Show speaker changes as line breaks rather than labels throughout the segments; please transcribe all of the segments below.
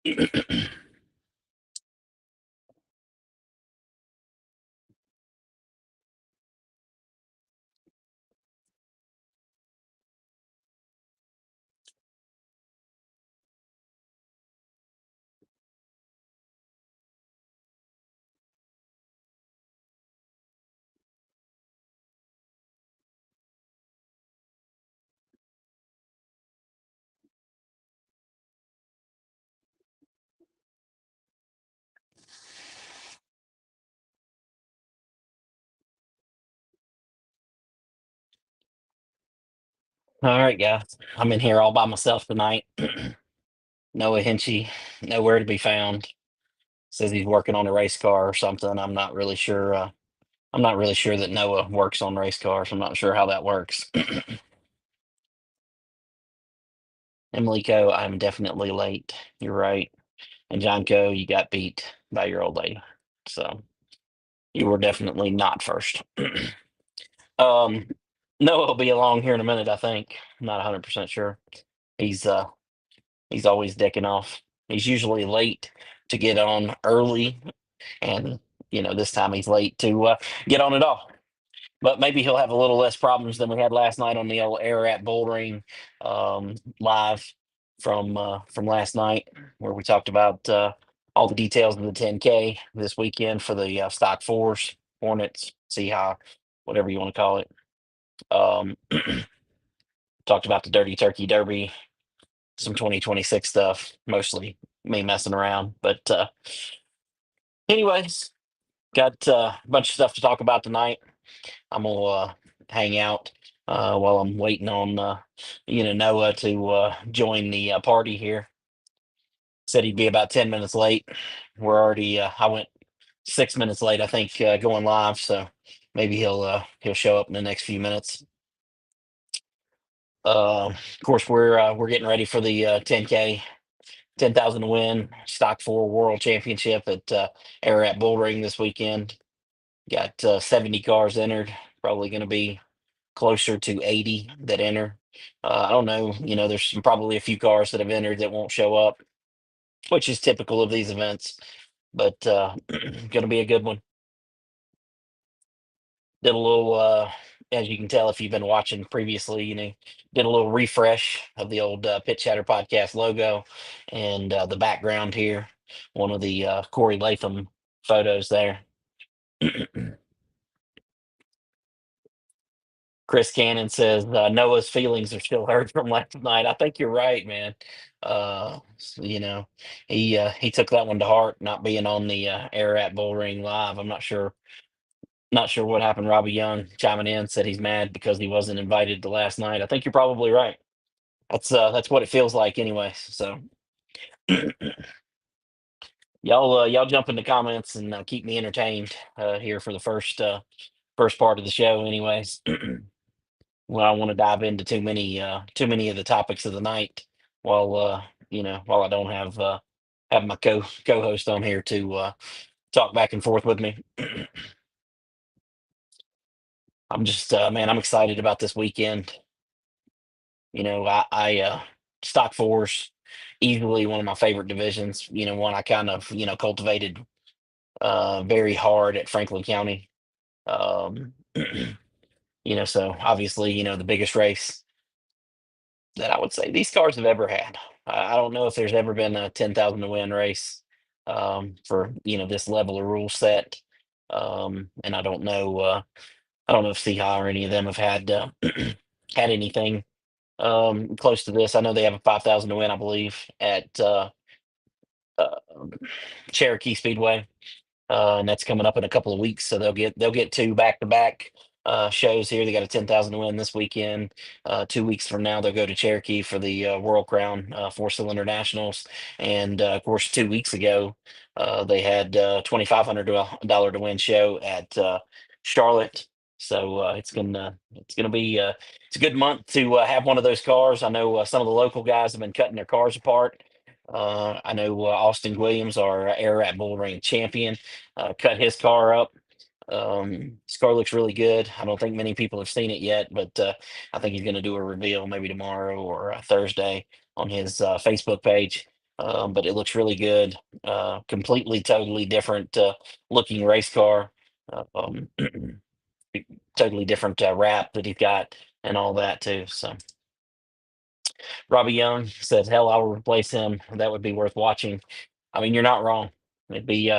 All right, guys. I'm in here all by myself tonight. Noah Hinchee, nowhere to be found. Says he's working on a race car or something. I'm not really sure. I'm not really sure that Noah works on race cars. I'm not sure how that works. Emily Co, I'm definitely late. You're right. And John Co, you got beat by your old lady. So you were definitely not first. um, Noah will be along here in a minute, I think. I'm not 100% sure. He's uh he's always decking off. He's usually late to get on early, and this time he's late to get on at all. But maybe he'll have a little less problems than we had last night on the old air at bouldering live from last night, where we talked about all the details of the 10K this weekend for the stock fours, Hornets, see how, whatever you want to call it. um Talked about the dirty turkey derby, some 2026 stuff, mostly me messing around, but anyways, got a bunch of stuff to talk about tonight. I'm gonna hang out while I'm waiting on Noah to join the party here. Said he'd be about 10 minutes late. We're already. I went 6 minutes late, I think, going live. So maybe he'll show up in the next few minutes. Of course, we're getting ready for the 10K, 10,000 to win stock four world championship at Ararat Bull Ring this weekend. Got 70 cars entered. Probably going to be closer to 80 that enter. I don't know. There's probably a few cars that have entered that won't show up, which is typical of these events. But going to be a good one. Did a little, as you can tell if you've been watching previously, did a little refresh of the old Pit Chatter podcast logo and the background here. One of the Corey Latham photos there. Chris Cannon says Noah's feelings are still hurt from last night. I think you're right, man. He took that one to heart, not being on the Air at Bull Ring live. I'm not sure what happened. Robbie Young chiming in said he's mad because he wasn't invited to last night. I think you're probably right. That's what it feels like, anyway. So y'all jump in the comments and keep me entertained here for the first part of the show, anyways. Well, I don't want to dive into too many of the topics of the night while while I don't have my co-host on here to talk back and forth with me. I'm just man, I'm excited about this weekend. I stock fours easily one of my favorite divisions. One I kind of cultivated very hard at Franklin County. Um, so obviously the biggest race that I would say these cars have ever had. I don't know if there's ever been a 10,000 to win race for this level of rule set, and I don't know if Seahawk or any of them have had had anything close to this. I know they have a 5,000 to win, I believe, at uh, Cherokee Speedway, and that's coming up in a couple of weeks. So they'll get two back-to-back shows here. They got a 10,000 to win this weekend. 2 weeks from now, they'll go to Cherokee for the World Crown Four Cylinder Nationals. And of course, 2 weeks ago, they had $2,500 to win show at Charlotte. So it's gonna be it's a good month to have one of those cars. I know some of the local guys have been cutting their cars apart. I know Austin Williams, our Ararat Bull Ring champion, cut his car up. His car looks really good. I don't think many people have seen it yet, but I think he's going to do a reveal maybe tomorrow or Thursday on his Facebook page. but it looks really good. Completely, totally different looking race car. Um, totally different wrap that he's got and all that too. So Robbie Young said, "Hell, I will replace him. That would be worth watching." I mean, you're not wrong. It'd be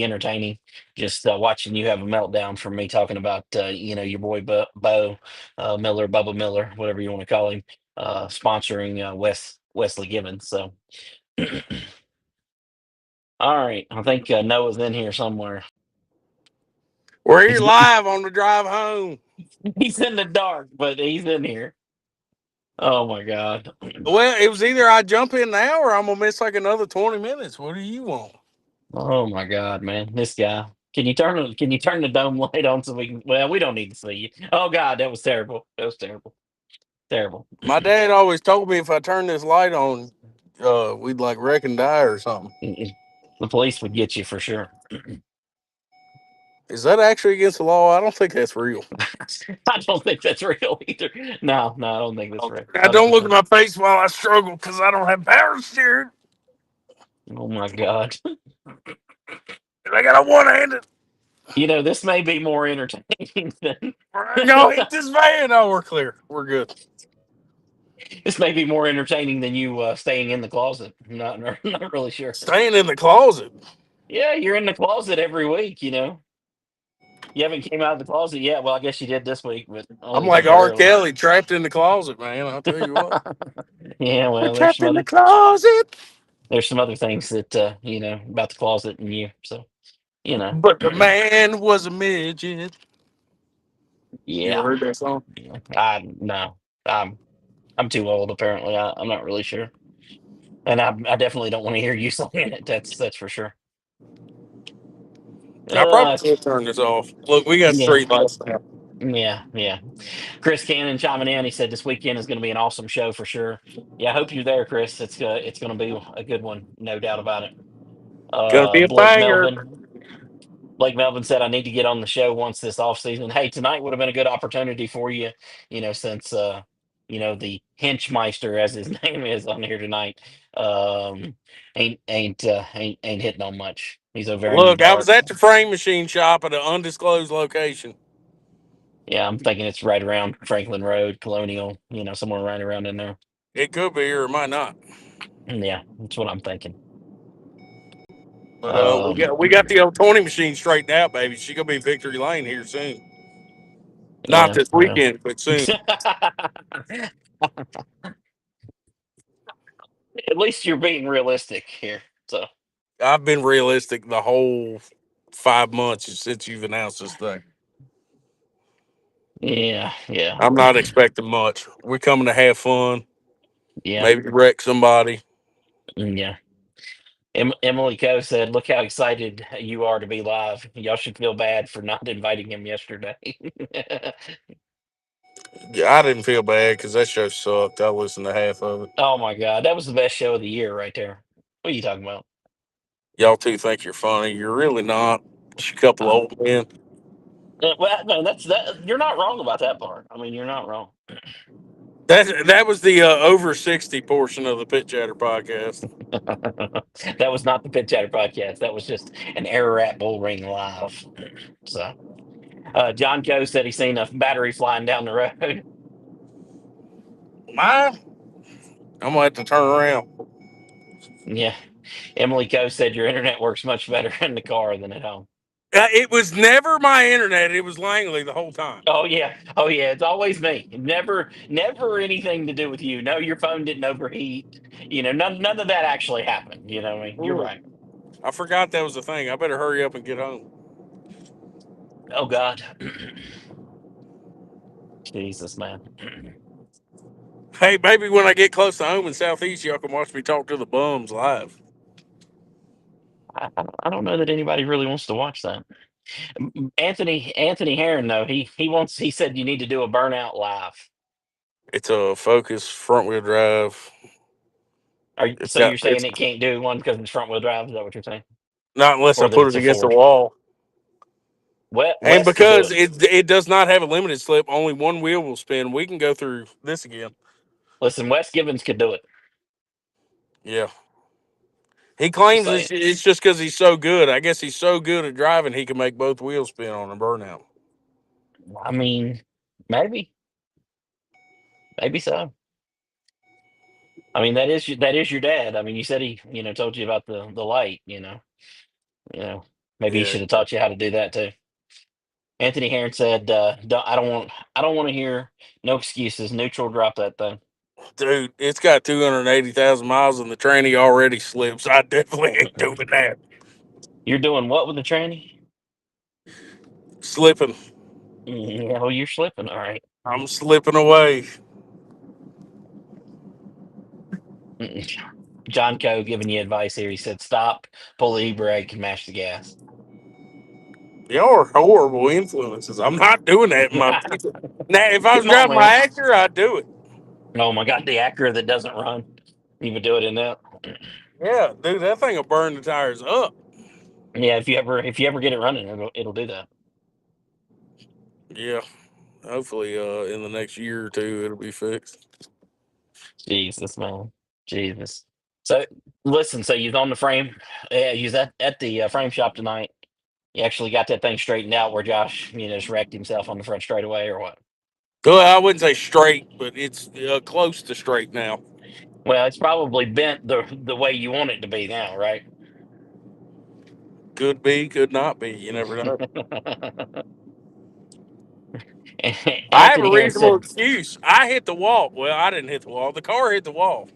entertaining just watching you have a meltdown from me talking about your boy Bo Miller, Bubba Miller, whatever you want to call him, sponsoring Wesley Gibbons. So, all right, I think Noah's in here somewhere.
We're here
He's
live on the drive home.
he's in the dark, but he's in here. Oh my God.
Well, it was either I jump in now or I'm gonna miss like another 20 minutes. What do you want?
Oh my God, man, this guy. Can you turn the dome light on so we can? Well, we don't need to see you. Oh God, that was terrible. That was terrible. Terrible.
My dad always told me if I turn this light on, we'd like wreck and die or something.
Mm-mm. The police would get you for sure.
Is that actually against the law? I don't think that's real.
I don't think that's real either. No, no, I don't think that's real.
I
I
don't
don't
look at
think.
my face while I struggle because I don't have power steering.
Oh my God.
And I got a one-handed.
This may be more entertaining than
We're gonna hit this van. Oh, we're clear. We're good.
this may be more entertaining than you staying in the closet. Not really sure.
Staying in the closet.
Yeah, you're in the closet every week. You haven't came out of the closet yet. Well, I guess you did this week, but
I'm
only
like R.
temporarily.
Kelly, trapped in the closet, man. I'll tell you what.
Yeah,
I'm
well,
trapped in the closet.
there's some other things that about the closet and you. So you know,
But the man was a midget. You
yeah.
ever heard that song?
Yeah. I no, I'm I'm too old. Apparently, I'm not really sure, and I definitely don't want to hear you singing it. That's for sure.
I probably
Uh,
could turn this off. Look, we got
yeah,
street lights now.
yeah, yeah. Chris Cannon chiming in. He said this weekend is going to be an awesome show for sure. Yeah, I hope you're there, Chris. It's going to be a good one, no doubt about it.
Gonna be a
Blake
banger.
Melvin. Blake Melvin said, I need to get on the show once this off season. Hey, tonight would have been a good opportunity for you, since the Hinchmeister, as his name is on here tonight, um ain't hitting on much. He's over there in the
Look, I was
dark.
at the frame machine shop at an undisclosed location.
Yeah, I'm thinking it's right around Franklin Road, Colonial, somewhere right around in there.
It could be or it might not.
Yeah, that's what I'm thinking.
But we
Um
got we got the old 20 machine straightened out, baby. She gonna be Victory Lane here soon. Not
yeah,
this
well.
weekend, but soon.
At least you're being realistic here. So
I've been realistic the whole 5 months since you've announced this thing.
yeah, yeah.
I'm not expecting much. We're coming to have fun,
Yeah.
maybe wreck somebody.
Yeah. Emily Coe said, "Look how excited you are to be live. Y'all should feel bad for not inviting him yesterday."
Yeah, I didn't feel bad because that show sucked. I listened to half of it.
Oh my God, that was the best show of the year right there. What are you talking about?
Y'all two think you're funny. You're really not. Just a couple
Uh,
old men.
well, no, that's that. You're not wrong about that part. I mean, you're not wrong.
That was the over 60 portion of the Pit Chatter podcast.
That was not the Pit Chatter podcast. That was just an error at Bull Ring Live. So, John Coe said he's seen a battery flying down the road.
Mine, I'm gonna have to turn around.
Yeah. Emily Coe said your internet works much better in the car than at home.
It was never my internet. It was Langley the whole time.
Oh yeah. Oh yeah. It's always me. Never anything to do with you. No, your phone didn't overheat. None of that actually happened. What I mean, you're
Mm.
right.
I forgot that was a thing. I better hurry up and get home.
Oh God. Jesus, man.
Hey, maybe when I get close to home in Southeast, y'all can watch me talk to the bums live.
I don't know that anybody really wants to watch that. Anthony Herron though he said you need to do a burnout live.
It's a Focus front wheel drive. It's
So
got
you're saying
it's
it can't do one because it's front wheel drive? Is that what you're saying?
not unless I
Or that
put
it's
it
a
against the
Ford?
wall. And
West could do
because
it.
it does not have a limited slip, only one wheel will spin. We can go through this again.
Listen, West Gibbons could do it.
Yeah. He claims
So
it's just because he's so good. I guess he's so good at driving he can make both wheels spin on a burnout.
I mean, maybe, maybe so. I mean, that is your dad. I mean, you said he, told you about the light. You know, maybe he
Yeah,
should have taught you how to do that too. Anthony Heron said, I don't want to hear no excuses. Neutral, drop that thing.
dude, it's got 280,000 miles and the tranny already slips. I definitely ain't doing that.
You're doing what with the tranny?
Slipping.
Yeah, well, you're slipping. All right.
I'm slipping away.
Mm-mm. John Coe giving you advice here. He said, stop, pull the e-brake, and mash the gas.
Y'all are horrible influences. I'm not doing that in my future. Now, if I was
Come on,
driving
man.
my Acura, I'd do it.
Oh my God, the Acura that doesn't run. You would do it in that.
Yeah, dude, that thing will burn the tires up.
Yeah, if you ever get it running, it'll do that.
Yeah, hopefully, in the next year or two, it'll be fixed.
Jesus, man. Jesus. So listen, so you're on the frame. Yeah, you was at the frame shop tonight. You actually got that thing straightened out where Josh, just wrecked himself on the front straightaway or what?
Well, I wouldn't say straight, but it's close to straight now.
Well, it's probably bent the way you want it to be now, right?
Could be, could not be. You never know. I have a
Anthony Heron
reasonable
said,
excuse. I hit the wall. Well, I didn't hit the wall. The car hit the wall.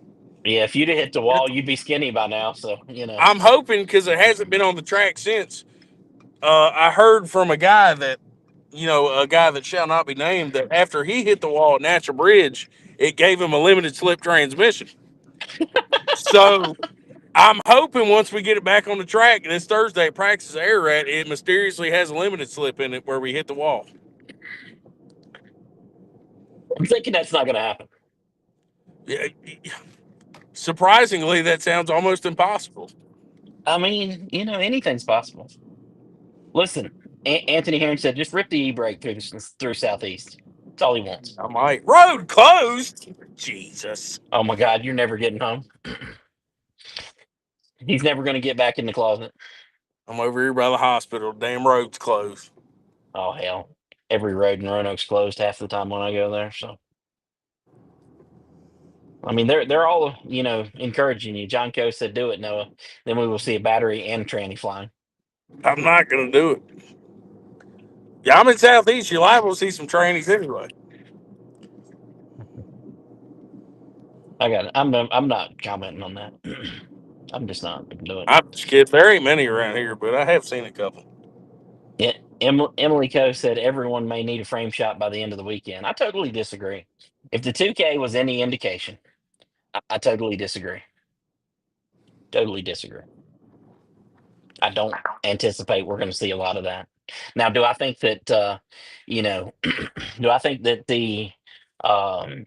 "Yeah, if you'd have hit the wall, you'd be skinny by now." So
I'm hoping because it hasn't been on the track since. I heard from a guy that, a guy that shall not be named, that after he hit the wall at Natural Bridge, it gave him a limited slip transmission. So I'm hoping once we get it back on the track this Thursday at practice air rat, it mysteriously has a limited slip in it where we hit the wall.
I'm thinking that's not going to happen.
Yeah, surprisingly, that sounds almost impossible.
I mean, anything's possible. Listen, Anthony Heron said, just rip the e-brake through Southeast. That's all he wants.
I might. Road closed. Jesus.
Oh my God, you're never getting home. He's never going to get back in the closet.
I'm over here by the hospital. Damn road's closed.
Oh hell, every road in Roanoke's closed half the time when I go there. So I mean, they're all encouraging you. John Coe said, "Do it, Noah. Then we will see a battery and tranny flying."
I'm not going to do it. Yeah, I'm in Southeast. You're liable to see some trainees anyway.
I got it. I'm not commenting on that. I'm just not gonna do it.
I'm just kidding. There ain't many around here, but I have seen a couple.
Yeah, Emily Coe said everyone may need a frame shot by the end of the weekend. I totally disagree. If the 2K was any indication, I totally disagree. Totally disagree. I don't anticipate we're going to see a lot of that. Now, do I think that do I think that the um,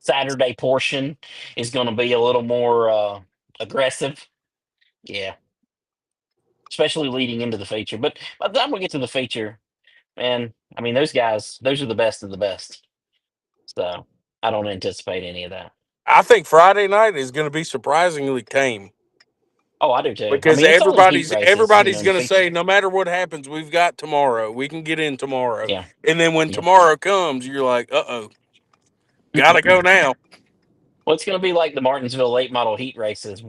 Saturday portion is going to be a little more aggressive? Yeah, especially leading into the feature. But by the time we get to the feature, man, I mean those guys, those are the best of the best. So I don't anticipate any of that.
I think Friday night is going to be surprisingly tame
Oh, I do too. I
because
mean, it's only heat races,
everybody's
the
going to
feature.
say no matter what happens, we've got tomorrow. We can get in tomorrow,
Yeah,
and then when
yeah.
tomorrow comes, you're like, gotta go now.
Well, it's going to be like the Martinsville late model heat races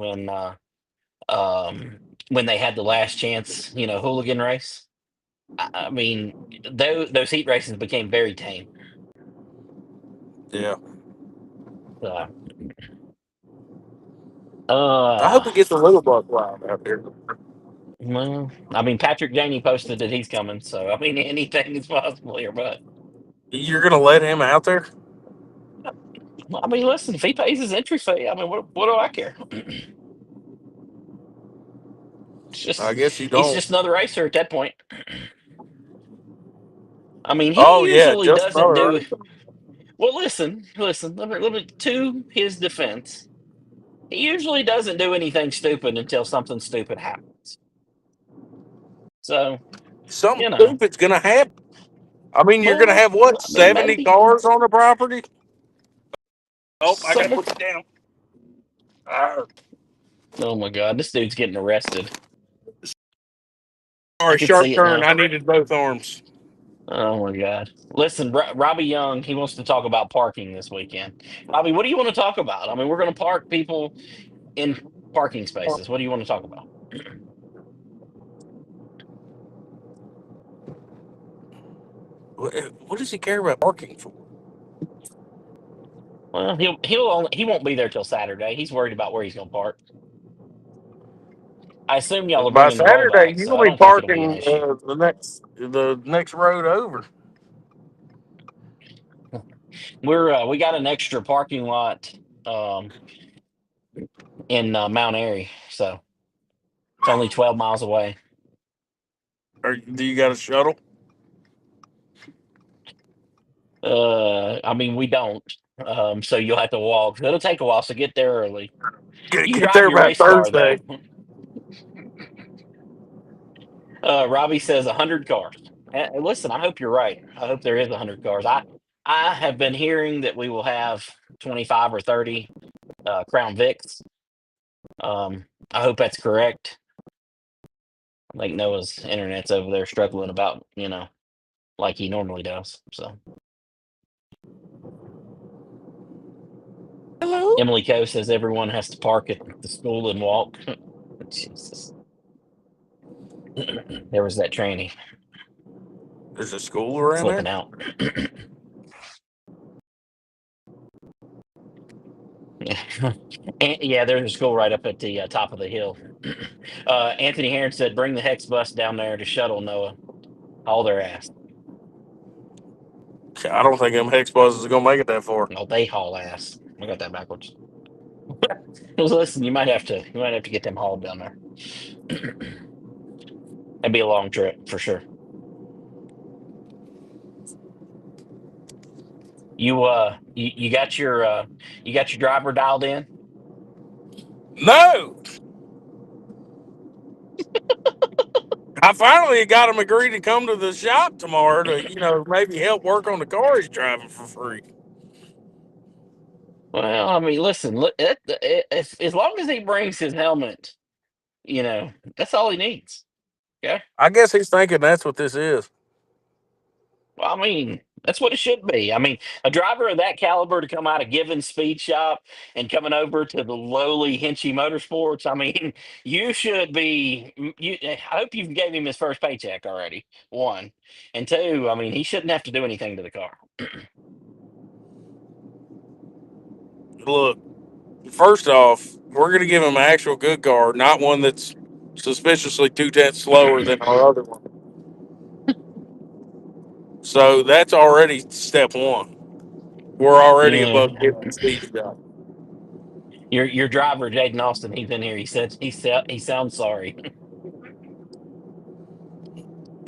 um, when they had the last chance, hooligan race. I mean, those heat races became very tame.
Yeah,
So,
I hope
uh,
it gets a little buck wild out there.
well, I mean, Patrick Janey posted that he's coming, so I mean, anything is possible here. But
You're going to let him out there?
I mean, listen, if he pays his entry fee, I mean, what do I care? It's
I
just
guess you
he's
don't.
just another racer at that point. I mean, he
Oh yeah,
usually
just
doesn't
probably
do
right.
well. Listen. Let me to his defense. He usually doesn't do anything stupid until something stupid happens. So,
Something
you know,
stupid's going to happen. I mean, you're going to
well,
have what,
I mean,
70
maybe
cars on the property? Oh, I got to
some.
put it down. Arr.
Oh my God, this dude's getting arrested. I
Sorry,
could
sharp
see it
turn.
now.
I needed both arms.
Oh my God. Listen, Robbie Young, he wants to talk about parking this weekend. Robbie, what do you want to talk about? I mean, we're going to park people in parking spaces. What do you want to talk about?
What does he care about parking for?
Well, he won't be there till Saturday. He's worried about where he's going to park. I assume y'all are
By
bringing the
Saturday,
rollback, so
he'll
I
be
don't think it'll be an
parking
issue.
the next road over.
We got an extra parking lot um, in Mount Airy, so it's only 12 miles away.
Or do you got a shuttle?
I mean, we don't. So you'll have to walk. It'll take a while, so get there early. You can
Get
drive
there
your
by
race car
Thursday.
though. Robbie says 100 cars. Listen, I hope you're right. I hope there is 100 cars. I have been hearing that we will have 25 or 30 Crown Vics. I hope that's correct. I think Noah's internet's over there struggling about, like he normally does. So
Hello.
Emily Coe says everyone has to park at the school and walk. Jesus. There was that tranny
There's a school around there.
flipping out. Yeah, there's a school right up at the top of the hill. Anthony Heron said, "Bring the Hex bus down there to shuttle Noah. Haul their ass.
I don't think them hex buses are gonna make it that far.
Oh, they haul ass. I got that backwards. Well, listen, you might have to get them hauled down there. That'd be a long trip for sure. You got your driver dialed in.
No, I finally got him agreed to come to the shop tomorrow to maybe help work on the car he's driving for free.
Well, I mean, listen, look, as long as he brings his helmet, that's all he needs. Okay.
I guess he's thinking that's what this is.
Well, I mean, that's what it should be. I mean, a driver of that caliber to come out of Given Speed Shop and coming over to the lowly Hinchee Motorsports. I mean, you should be. I hope you gave him his first paycheck already. One, and two. I mean, he shouldn't have to do anything to the car.
Look, first off, we're gonna give him an actual good car, not one that's suspiciously 2/10 slower than our other one. So that's already step one. We're already
Yeah,
above Given Speed Shop.
your driver Jaden Austin. He's in here. He said he sounds sorry.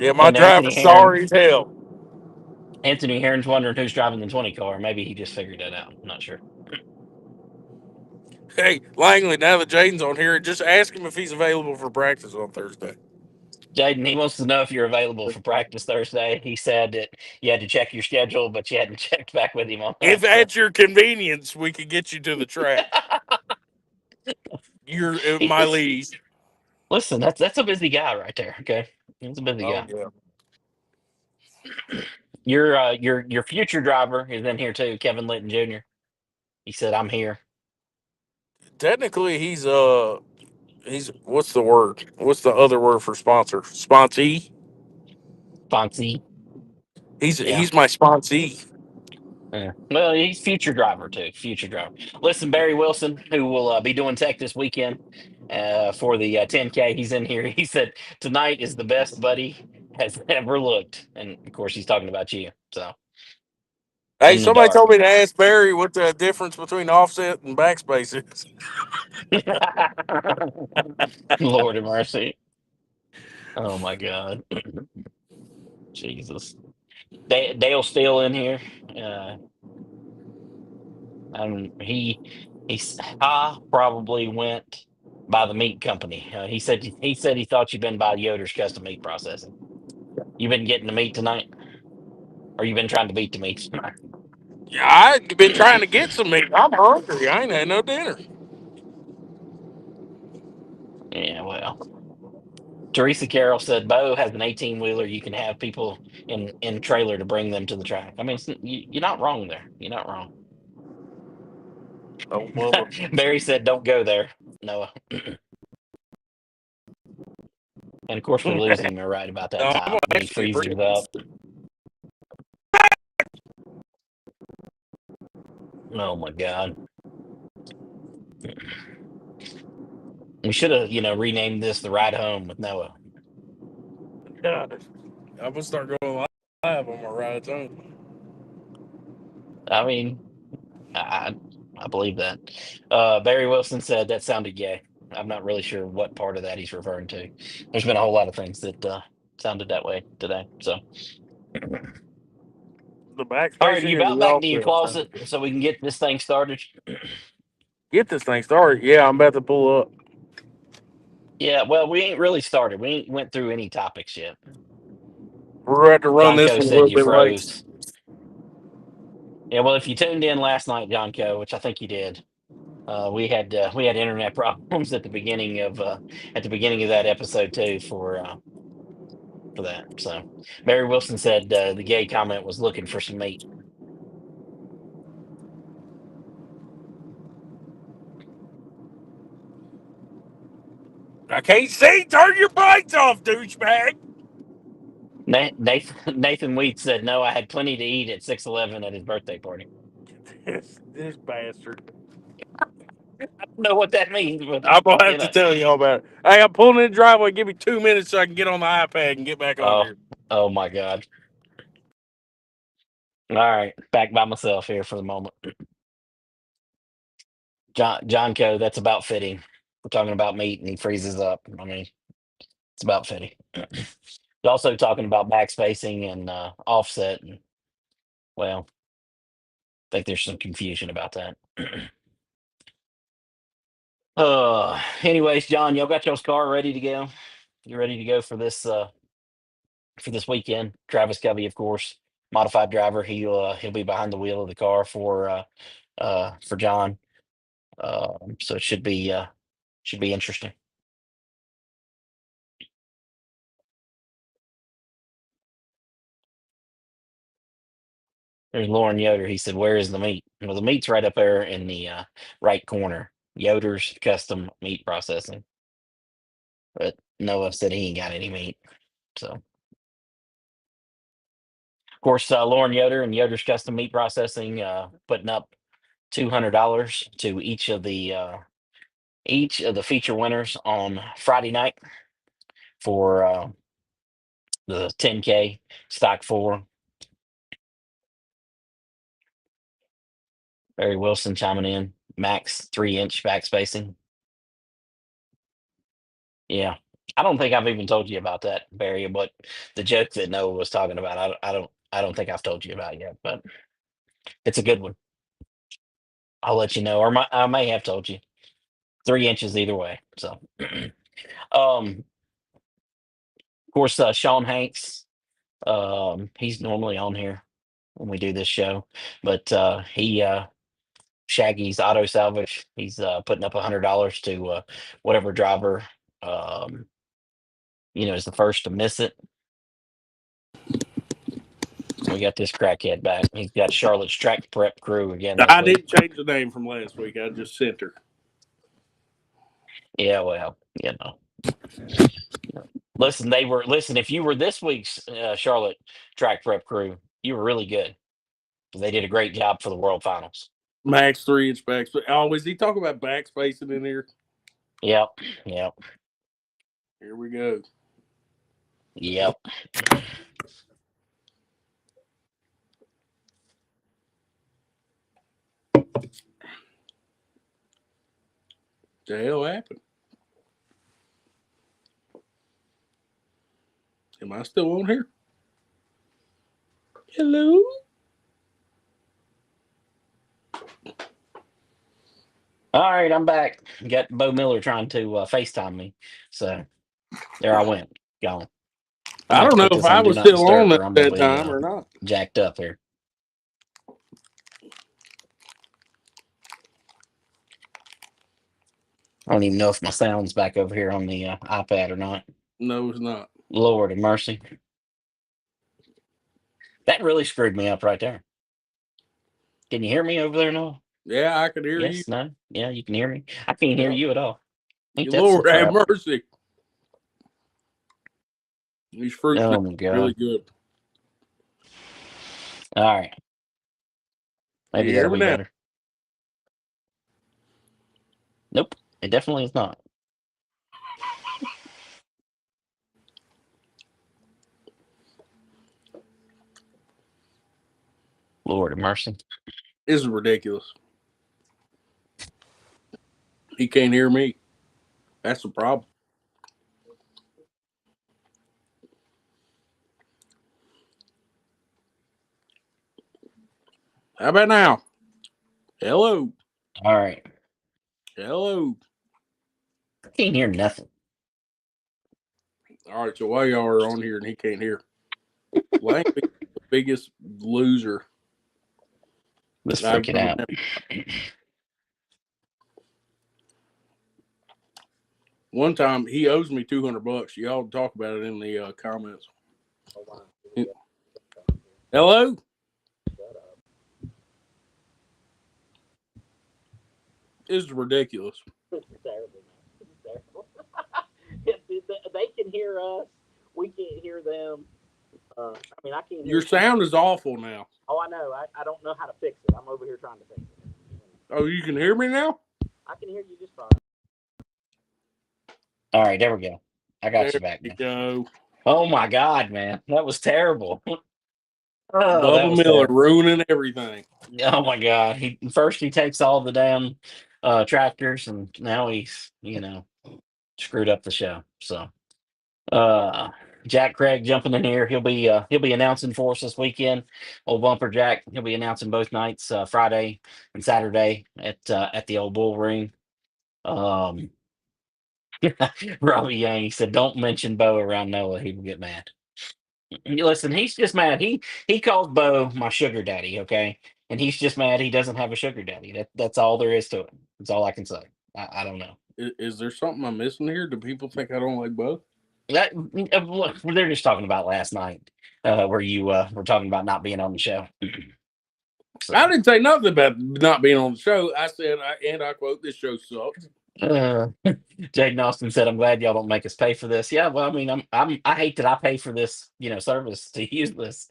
Yeah, my
And
driver's sorry as hell.
Anthony Heron's wondering who's driving the 20 car. Maybe he just figured that out. I'm not sure.
Hey, Langley, now that Jaden's on here, just ask him if he's available for practice on Thursday.
Jaden, he wants to know if you're available for practice Thursday. He said that you had to check your schedule, but you hadn't checked back with him on
If
that. So
at your convenience, we could get you to the track. You're at
he,
my
listen,
lead.
listen, that's a busy guy right there. Okay, he's a busy
Oh,
guy.
yeah.
Your future driver is in here too, Kevin Litton Jr. He said, "I'm here."
Technically, he's what's the word? What's the other word for sponsor? Sponsee.
Fonzie.
He's
Yeah.
he's my sponsee.
Yeah. Well, he's future driver too. Future driver. Listen, Barry Wilson, who will be doing tech this weekend for the 10K, he's in here. He said tonight is the best Buddy has ever looked, and of course, he's talking about you. So
Hey,
in the
somebody
dark.
told me to ask Barry what the difference between offset and backspace is.
Lord have mercy. Oh my God. Jesus. Dale still in here. Uh, he probably went by the meat company. He said he thought you'd been by Yoder's custom meat processing. You been getting the meat tonight, or you been trying to beat the meat tonight?
Yeah, I've been trying to get some meat. I'm hungry. I ain't had no dinner.
Yeah, well, Teresa Carroll said Bo has an 18 wheeler. You can have people in trailer to bring them to the track. I mean, you're not wrong there. You're not wrong.
Oh, well,
Barry said, "Don't go there, Noah." And of course, we're
no,
losing him right about that
I'm gonna
time when he
actually
freezes up. Oh my God. We should have, renamed this the Ride Home with Noah.
God, I'm gonna start going live on my rides home.
I mean, I I believe that. Barry Wilson said that sounded gay. I'm not really sure what part of that he's referring to. There's been a whole lot of things that sounded that way today. So,
The
all right, are you
backspacing or
about
the
back to your
offset
closet
sound.
so we can get this thing started?
Get this thing started. Yeah, I'm about to pull up.
Yeah, well, we ain't really started. We ain't went through any topics yet.
We're going to have to run
John
this
Co
one a
said
little
you
bit late.
froze. Yeah, well, if you tuned in last night, John Co, which I think you did, we had internet problems at the beginning of that episode too for that. So Barry Wilson said the gay comment was looking for some meat.
I can't see. Turn your brakes off, douchebag.
Nathan Wheat said no. I had plenty to eat at 6-Eleven at his birthday party.
This bastard.
I don't know what that means, but
I'm gonna
you
have to
know.
tell you all about it. Hey, I'm pulling in the driveway. Give me 2 minutes so I can get on the iPad and get back on
Oh,
here.
oh my God. All right, back by myself here for the moment. John Co, that's about fitting. We're talking about meat and he freezes up. I mean, it's about fitting. He's also talking about backspacing and offset. And, well, I think there's some confusion about that. Anyways, John, y'all got y'all's car ready to go? You ready to go for this weekend? Travis Covey, of course, modified driver. He'll be behind the wheel of the car for John. So it should be interesting. There's Lauren Yoder. He said, "Where is the meat?" Well, the meat's right up there in the right corner. Yoder's Custom Meat Processing. But Noah said he ain't got any meat. So, of course, Lauren Yoder and Yoder's Custom Meat Processing putting up $200 to each of the feature winners on Friday night for the 10K stock four. Barry Wilson chiming in. Max 3-inch back spacing. Yeah. I don't think I've even told you about that, Barry, but the joke that Noah was talking about, I don't think I've told you about yet, but it's a good one. I'll let you know, or I may have told you. 3 inches either way. So, of course, Sean Hanks, he's normally on here when we do this show, but he Shaggy's Auto Salvage. He's putting up $100 to whatever driver um, is the first to miss it. We got this crackhead back. He's got Charlotte's track prep crew again this
I
week.
didn't change the name from last week. I just sent her.
Yeah, well, listen. Listen. If you were this week's Charlotte track prep crew, you were really good. They did a great job for the World Finals.
Max 3-inch backspace. Oh, is he talking about backspacing in here?
Yep, yep,
Here we go.
yep.
The hell happened? Am I still on here? Hello?
All right, I'm back. Got Bo Miller trying to FaceTime me, so there I went. Gone. I'm
I
gonna have
don't
to
know
put
if
this
I
on Do
was
Not
still on
Disturb,
at
or I'm gonna
that
be
time or not.
jacked up here. I don't even know if my sound's back over here on the iPad or not.
No, it's not.
Lord of mercy. That really screwed me up right there. Can you hear me over there now?
Yeah, I could hear you.
Yes, no? Yeah, you can hear me. I can't hear
Yeah.
you at all. Ain't that some
Lord have
crap?
mercy. These fruit
Oh
snacks
my
are really
god.
good.
All right.
Can
Maybe
you hear
that'll
me
be
now?
better. Nope. It definitely is not. Lord of mercy.
This is ridiculous. He can't hear me. That's the problem. How about now? Hello.
All right.
Hello.
I can't hear nothing.
All right, so why y'all are on here and he can't hear? Langley is the biggest loser
Let's
I've
freak it
ever
out.
met. One time he owes me $200. Y'all talk about it in the comments. Hello. This is ridiculous.
Terrible, man. Terrible. They can hear us. We can't hear them. I mean, I can't hear
Your
you.
sound is awful now.
Oh, I know. I don't know how to fix it. I'm over here trying to fix it.
Oh, you can hear me now?
I can hear you just fine. All right, there we go. I got
There
you back
you
now.
go.
Oh my God, man, that was terrible. Oh, that
Bubba
was
Miller
terrible.
ruining everything.
Oh my God, he takes all the damn tractors, and now he's screwed up the show. So uh, Jack Craig jumping in here. He'll be announcing for us this weekend. Old Bumper Jack. He'll be announcing both nights, Friday and Saturday at the old Bull Ring. Um, Robbie Yang, he said, "Don't mention Bo around Noah. He will get mad." Listen, he's just mad. He calls Bo my sugar daddy, okay, and he's just mad he doesn't have a sugar daddy. That's all there is to it. That's all I can say. I don't know.
Is there something I'm missing here? Do people think I don't like both?
Look, they're just talking about last night, where you were talking about not being on the show.
I
So,
didn't say nothing about not being on the show. I said, and I quote, this show sucks.
Jaden Austin said, "I'm glad y'all don't make us pay for this." Yeah, well, I mean, I hate that I pay for this, service to use this.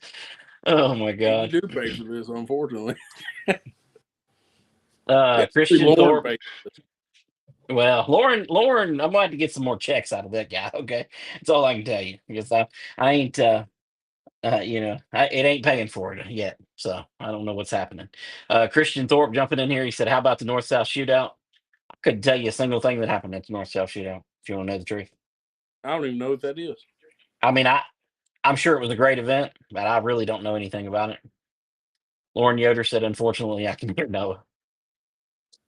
Oh my
Yeah, you
God.
do pay for this, unfortunately. Actually,
Christian
Lauren
Thorpe.
paid for this.
Well, Lauren, I'm going to get some more checks out of that guy. Okay, that's all I can tell you because I ain't, it ain't paying for it yet. So I don't know what's happening. Christian Thorpe jumping in here. He said, "How about the North South shootout?" I couldn't tell you a single thing that happened at the North South shootout. If you want to know the truth,
I don't even know what that is.
I mean, I'm sure it was a great event, but I really don't know anything about it. Lauren Yoder said, "Unfortunately, I can hear Noah."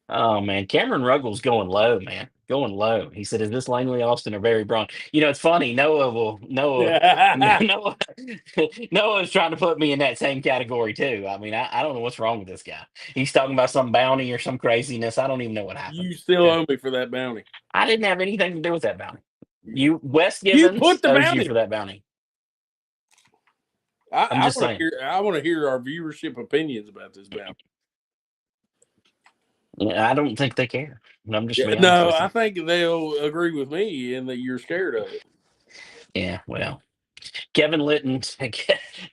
Oh man, Cameron Ruggles going low, man, going low. He said, "Is this Langley Austin or Barry Braun?" It's funny. Noah Noah is trying to put me in that same category too. I mean, I don't know what's wrong with this guy. He's talking about some bounty or some craziness. I don't even know what happened.
You still
Okay,
owe me for that bounty.
I didn't have anything to do with that bounty. You Wes
You
Givens
put the
owes you
bounty.
for that bounty. I'm
I
just
want to
saying.
hear. I want to hear our viewership opinions about this bounty.
Yeah, I don't think they care. I'm just
Yeah,
being honest
no,
with
I
you.
think they'll agree with me in that you're scared of it.
Yeah, well. Kevin Litton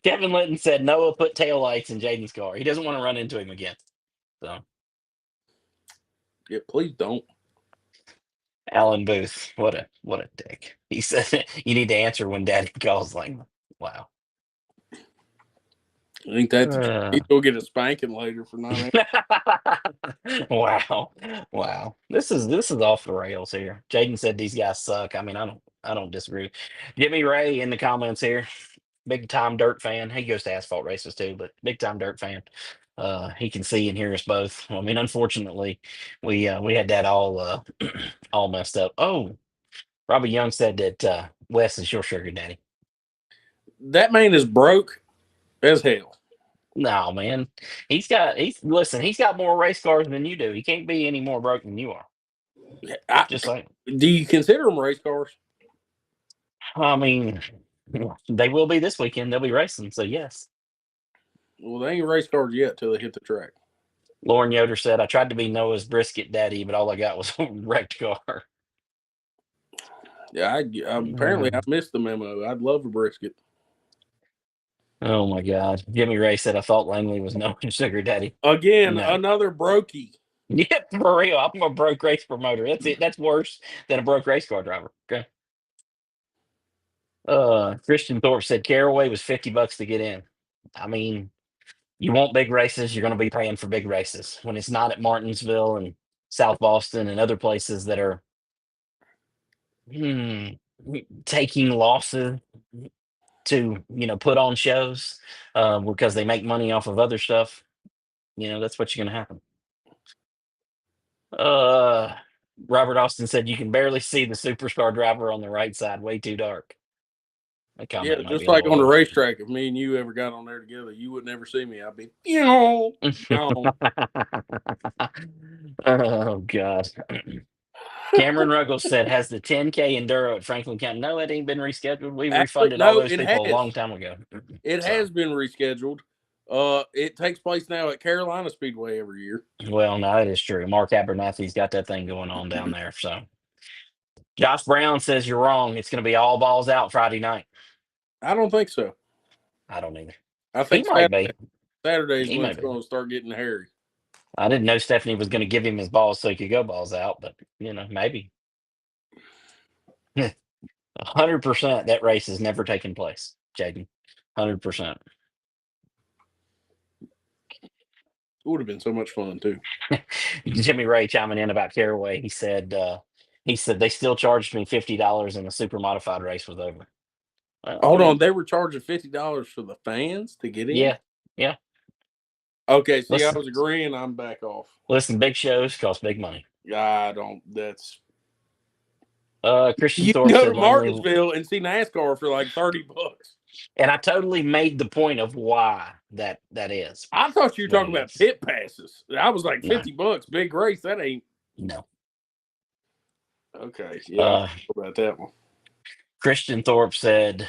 Kevin Litton said Noah put taillights in Jaden's car. He doesn't want to run into him again. So
Yeah, please don't.
Alan Booth, what a dick. He said you need to answer when Daddy calls. Like, wow.
I think that's
Uh,
he's gonna get a spanking later for not answering.
wow, wow. This is off the rails here. Jaden said these guys suck. I mean, I don't disagree. Jimmy Ray in the comments here. Big time dirt fan. He goes to asphalt races too, but big time dirt fan. He can see and hear us both. I mean, unfortunately, we had that all all messed up. Oh, Robbie Young said that Wes is your sugar daddy.
That man is broke as hell.
No, man, he's got more race cars than you do. He can't be any more broke than you are.
I,
Just like,
do you consider them race cars?
I mean, they will be this weekend. They'll be racing. So yes.
Well, they ain't race cars yet till they hit the track.
Lauren Yoder said, I tried to be Noah's brisket daddy, but all I got was a wrecked car.
Yeah, apparently I missed the memo. I'd love a brisket.
Oh my God. Jimmy Ray said, I thought Langley was Noah's sugar daddy.
Again,
No.
another brokey.
Yeah, for real. I'm a broke race promoter. That's it. That's worse than a broke race car driver. Okay. Christian Thorpe said Caraway was $50 to get in. I mean, you want big races, you're going to be paying for big races. When it's not at Martinsville and South Boston and other places that are hmm, taking losses to put on shows because they make money off of other stuff. That's what's going to happen. Uh, Robert Austin said you can barely see the superstar driver on the right side. Way too dark. That
Yeah,
comment might be
just
a
like
little
on the
harsh.
racetrack. If me and you ever got on there together, you would never see me. I'd be gone.
Oh God. Cameron Ruggles said, "Has the 10K enduro at Franklin County?" No, it ain't been rescheduled. We
Actually,
refunded all
no,
those
it
people a
has.
long time ago.
It
So,
has been rescheduled. It takes place now at Carolina Speedway every year.
well, no, that is true. Mark Abernathy's got that thing going on down there. So, Josh Brown says you're wrong. It's going to be all balls out Friday night.
I don't think so.
I don't either.
I
He
think
might be.
Saturday is
He
when
might
it's
be.
going to start getting hairy.
I didn't know Stephanie was going to give him his balls so he could go balls out, but maybe. 100% that race has never taken place, Jaden. 100%.
It would have been so much fun too.
Jimmy Ray chiming in about Caraway. He said they still charged me $50 and the super modified race was over. Well, I
Hold on,
mean,
they were charging $50 for the fans to get in.
yeah, yeah.
Okay, see, I
Listen,
was agreeing. I'm back off.
listen. Big shows cost big money.
I don't. That's
Christian
you
Thorpe
can go to
said Langley,
Martinsville and see NASCAR for like $30.
and I totally made the point of why that is
I thought you were
what
talking
it
about
is.
pit passes. I was like
No,
$50, big race. That ain't
no.
okay. Yeah, I don't
Uh,
know about that one.
Christian Thorpe said,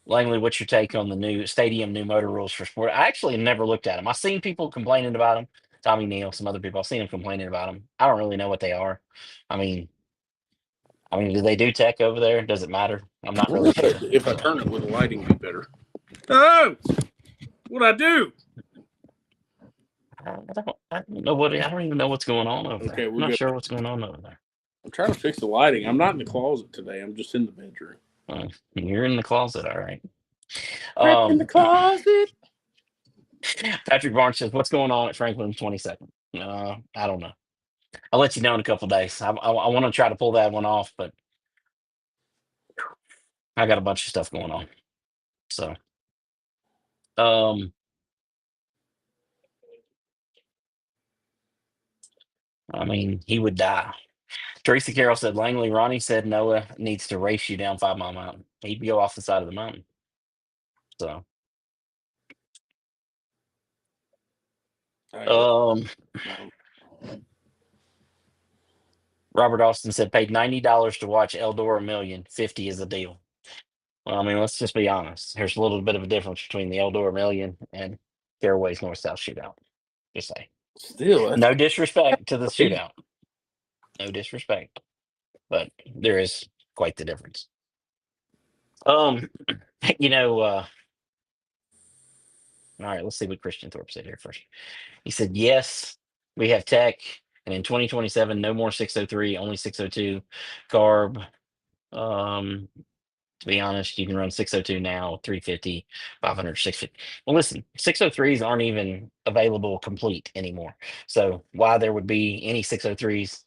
Langley, what's your take on the new motor rules for sport? I actually never looked at them. I've seen people complaining about them. Tommy Neal, some other people. I've seen them complaining about them. I don't really know what they are. I mean, do they do tech over there? Does it matter? I'm not really sure.
If I turn it, will the lighting be better? Oh, what I do?
I don't know what. I don't even know what's going on over there.
Okay,
I'm
we're
not
good.
sure what's going on over there.
I'm trying to fix the lighting. I'm not in the closet today. I'm just in the bedroom.
You're in the closet, all right.
I'm in the closet.
Patrick Barnes says, "What's going on at Franklin 22nd?" I don't know. I'll let you know in a couple days. I want to try to pull that one off, but I got a bunch of stuff going on. So, um, he would die. Teresa Carroll said, Langley, Ronnie said Noah needs to race you down 5 Mile Mountain. He'd go off the side of the mountain. So,
Hey,
um, Robert Austin said, paid $90 to watch Eldora Million. 50 is the deal. Well, let's just be honest. There's a little bit of a difference between the Eldora Million and Fairways North South Shootout. Just say.
still,
No disrespect to the
crazy.
shootout. No disrespect. But there is quite the difference. Um, you know, all right, let's see what Christian Thorpe said here first. He said, yes, we have tech, and in 2027, no more 603, only 602 carb. To be honest, you can run 602 now, 350, 500, 650. Well, listen, 603s aren't even available complete anymore. So why there would be any 603s,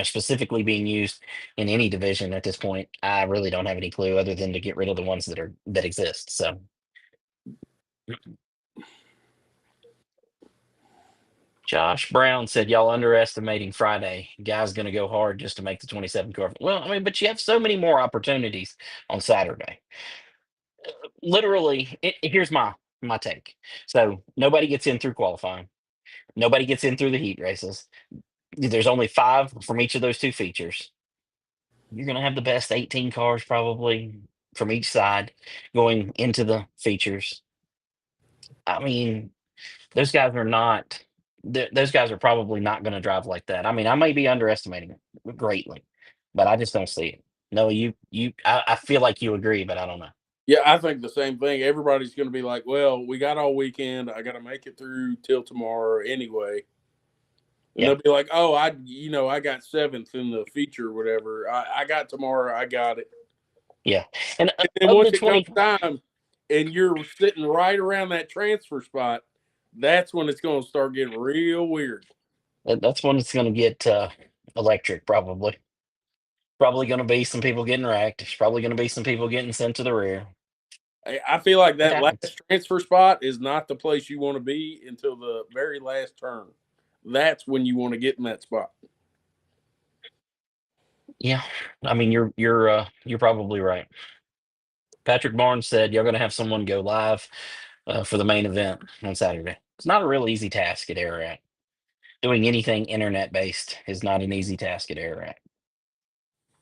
specifically being used in any division at this point, I really don't have any clue other than to get rid of the ones that exist. So Josh Brown said, y'all underestimating Friday. Guy's going to go hard just to make the 27 car. Well, but you have so many more opportunities on Saturday. Literally, here's my take. So nobody gets in through qualifying. Nobody gets in through the heat races. There's only 5 from each of those 2 features. You're going to have the best 18 cars probably from each side going into the features. I mean, those guys are not. Those guys are probably not going to drive like that. I mean, I may be underestimating it greatly, but I just don't see it. No, I feel like you agree, but I don't know.
Yeah, I think the same thing. Everybody's going to be like, "Well, we got all weekend. I got to make it through till tomorrow anyway." And
Yeah,
they'll be like, "Oh, I got seventh in the feature, or whatever. I got tomorrow. I got it."
yeah. And
And then
of
once
the
it comes
20,
time, and you're sitting right around that transfer spot, that's when it's going to start getting real weird.
that's when it's going to get electric. Probably going to be some people getting wrecked. There's probably going to be some people getting sent to the rear.
I feel like
It
that
happens.
last transfer spot is not the place you want to be until the very last turn. That's when you want to get in that spot.
Yeah, I mean you're probably right. Patrick Barnes said you're going to have someone go live for the main event on Saturday. It's not a real easy task at Ararat. Doing anything internet based is not an easy task at Ararat.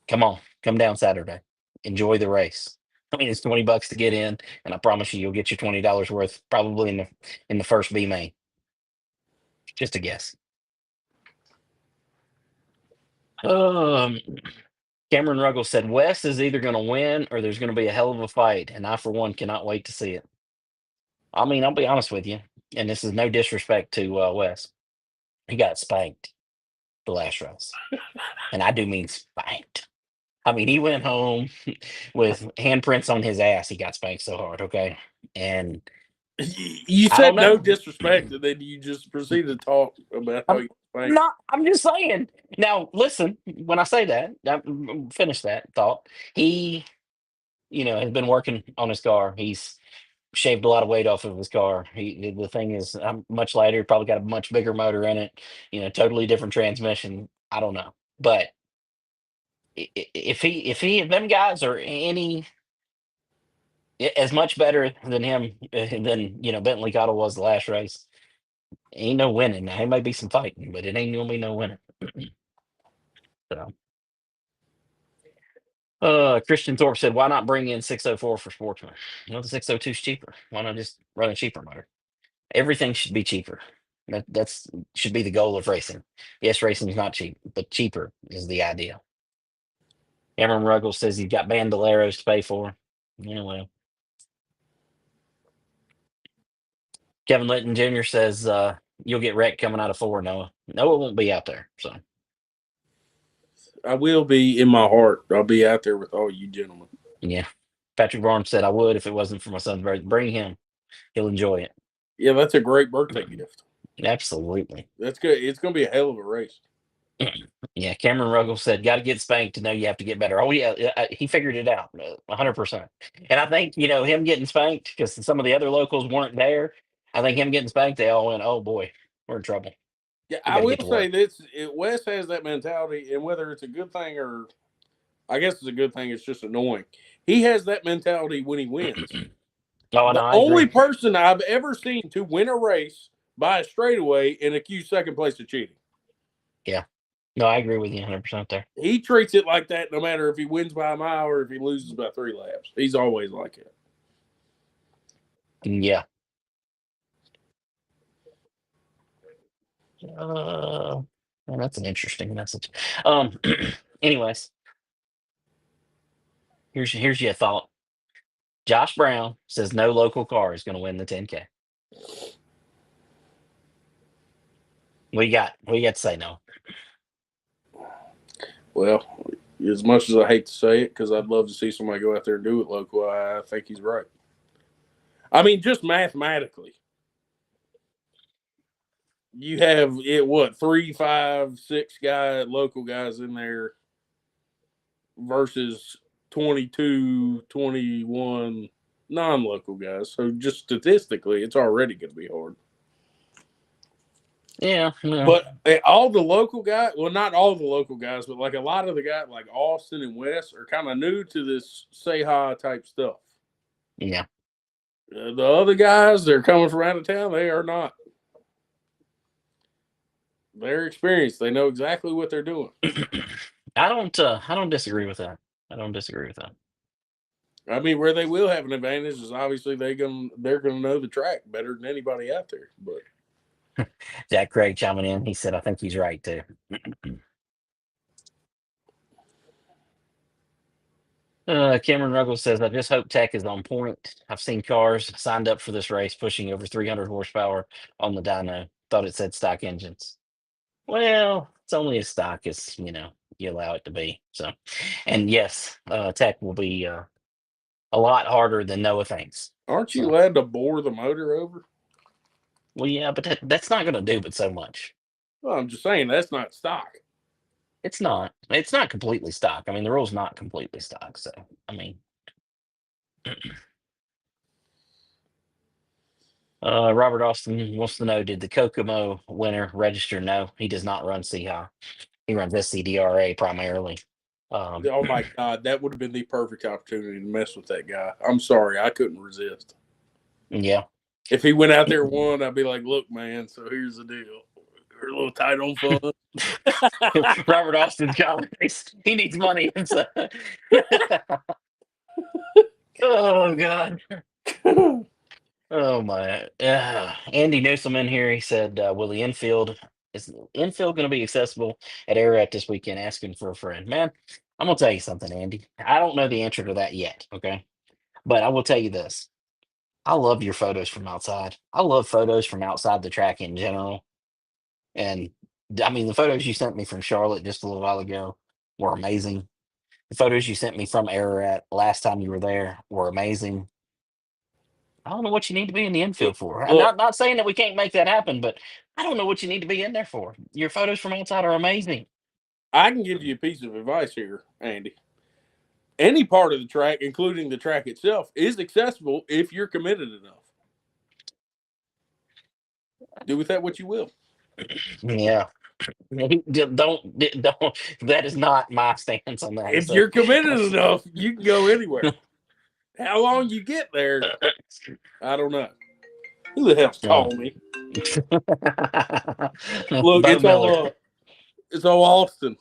Come on, come down Saturday. Enjoy the race. I mean, it's $20 to get in, and I promise you, you'll get your $20 worth probably in the first B main. Just a guess. Um, Cameron Ruggles said West is either going to win or there's going to be a hell of a fight, and I for one cannot wait to see it. I mean, I'll be honest with you, and this is no disrespect to West. He got spanked the last race, and I do mean spanked. I mean, he went home with handprints on his ass. He got spanked so hard, okay? And
You
I don't
said no
know.
disrespect, and then you just proceeded to talk about how
I'm
you think.
not. I'm just saying. Now, listen. When I say that, finish that thought. He, has been working on his car. He's shaved a lot of weight off of his car. The thing is much lighter. Probably got a much bigger motor in it. Totally different transmission. I don't know, but if them guys are as much better than him than Bentley Cottle was the last race, ain't no winning. Now, it may be some fighting, but it ain't gonna be no winning. So, Christian Thorpe said, "Why not bring in 604 for Sportsman? The 602 is cheaper. Why not just run a cheaper motor? Everything should be cheaper. That's should be the goal of racing. Yes, racing is not cheap, but cheaper is the idea." Cameron Ruggles says he's got bandoleros to pay for. Well, Kevin Litton Jr. says you'll get wrecked coming out of 4, Noah. Noah won't be out there. So,
I will be in my heart. I'll be out there with all you gentlemen.
yeah. Patrick Barnes said I would if it wasn't for my son's birthday. Bring him. He'll enjoy it.
Yeah, that's a great birthday gift.
Absolutely.
That's good. It's going to be a hell of a race.
Yeah, Cameron Ruggles said, "Got to get spanked to know you have to get better." Oh yeah, he figured it out, 100%. And I think him getting spanked because some of the other locals weren't there. I think him getting spanked, they all went, "Oh boy, we're in trouble.
Yeah,
We
I
got to
will
get to
say
work."
this: Wes has that mentality, and whether it's a good thing or I guess it's a good thing, it's just annoying. He has that mentality when he wins.
Oh
The
no, I
only
agree.
person I've ever seen to win a race by a straightaway and accuse second place of cheating.
Yeah, no, I agree with you 100% there.
He treats it like that no matter if he wins by a mile or if he loses by 3 laps. He's always like it.
Yeah. Well, that's an interesting message. Um, anyways, here's your thought. Josh Brown says no local car is going to win the 10K. What you got to say, no?
Well, as much as I hate to say it, because I'd love to see somebody go out there and do it local, I think he's right. I mean, just mathematically, you have it what 3, 5, 6 local guys in there versus 22, 21 non-local guys. So just statistically, it's already going to be hard.
Yeah, no,
But all the local guys, well, not all the local guys, but like a lot of the guys, like Austin and Wes, are kind of new to this say hi type stuff.
yeah.
The other guys, they're coming from out of town. They are not. They're experienced. They know exactly what they're doing.
I don't disagree with that. I don't disagree with that.
I mean, where they will have an advantage is obviously they're gonna know the track better than anybody out there. But
Jack Craig chiming in. He said, I think he's right too. Cameron Ruggles says, I just hope Tech is on point. I've seen cars signed up for this race pushing over 300 horsepower on the dyno. Thought it said stock engines. Well, it's only as stock as, you allow it to be. So, and yes, Tech will be a lot harder than Noah thinks.
aren't you
So,
allowed to bore the motor over?
well, yeah, but that's not going to do but so much.
Well, I'm just saying that's not stock.
It's not. It's not completely stock. I mean, the rule's not completely stock. So, I mean, Robert Austin wants to know: did the Kokomo winner register? No, he does not run CHI. He runs SCDRA primarily. Um,
Oh my god, that would have been the perfect opportunity to mess with that guy. I'm sorry, I couldn't resist.
yeah.
If he went out there and won, I'd be like, "Look, man. So here's the deal. We're a little tight on funds."
Robert Austin's comments. He needs money. So. Oh God. Oh my. Andy Newsom in here. He said, "Will the infield is the infield going to be accessible at Ararat this weekend?" Asking for a friend. Man, I'm gonna tell you something, Andy. I don't know the answer to that yet. Okay, but I will tell you this. I love your photos from outside. I love photos from outside the track in general. And I mean, the photos you sent me from Charlotte just a little while ago were amazing. The photos you sent me from Ararat last time you were there were amazing. I don't know what you need to be in the
look,
infield for. I'm
look,
not saying that we can't make that happen, but I don't know what you need to be in there for. Your photos from outside are amazing.
I can give you a piece of advice here, Andy. Any part of the track, including the track itself, is accessible if you're committed enough. Do with that what you will.
Yeah. Don't. That is not my stance on that.
If
So,
you're committed enough, you can go anywhere. How long you get there, I don't know. Who the hell's
yeah.
calling me? Look,
Bo Miller.
it's all Austin.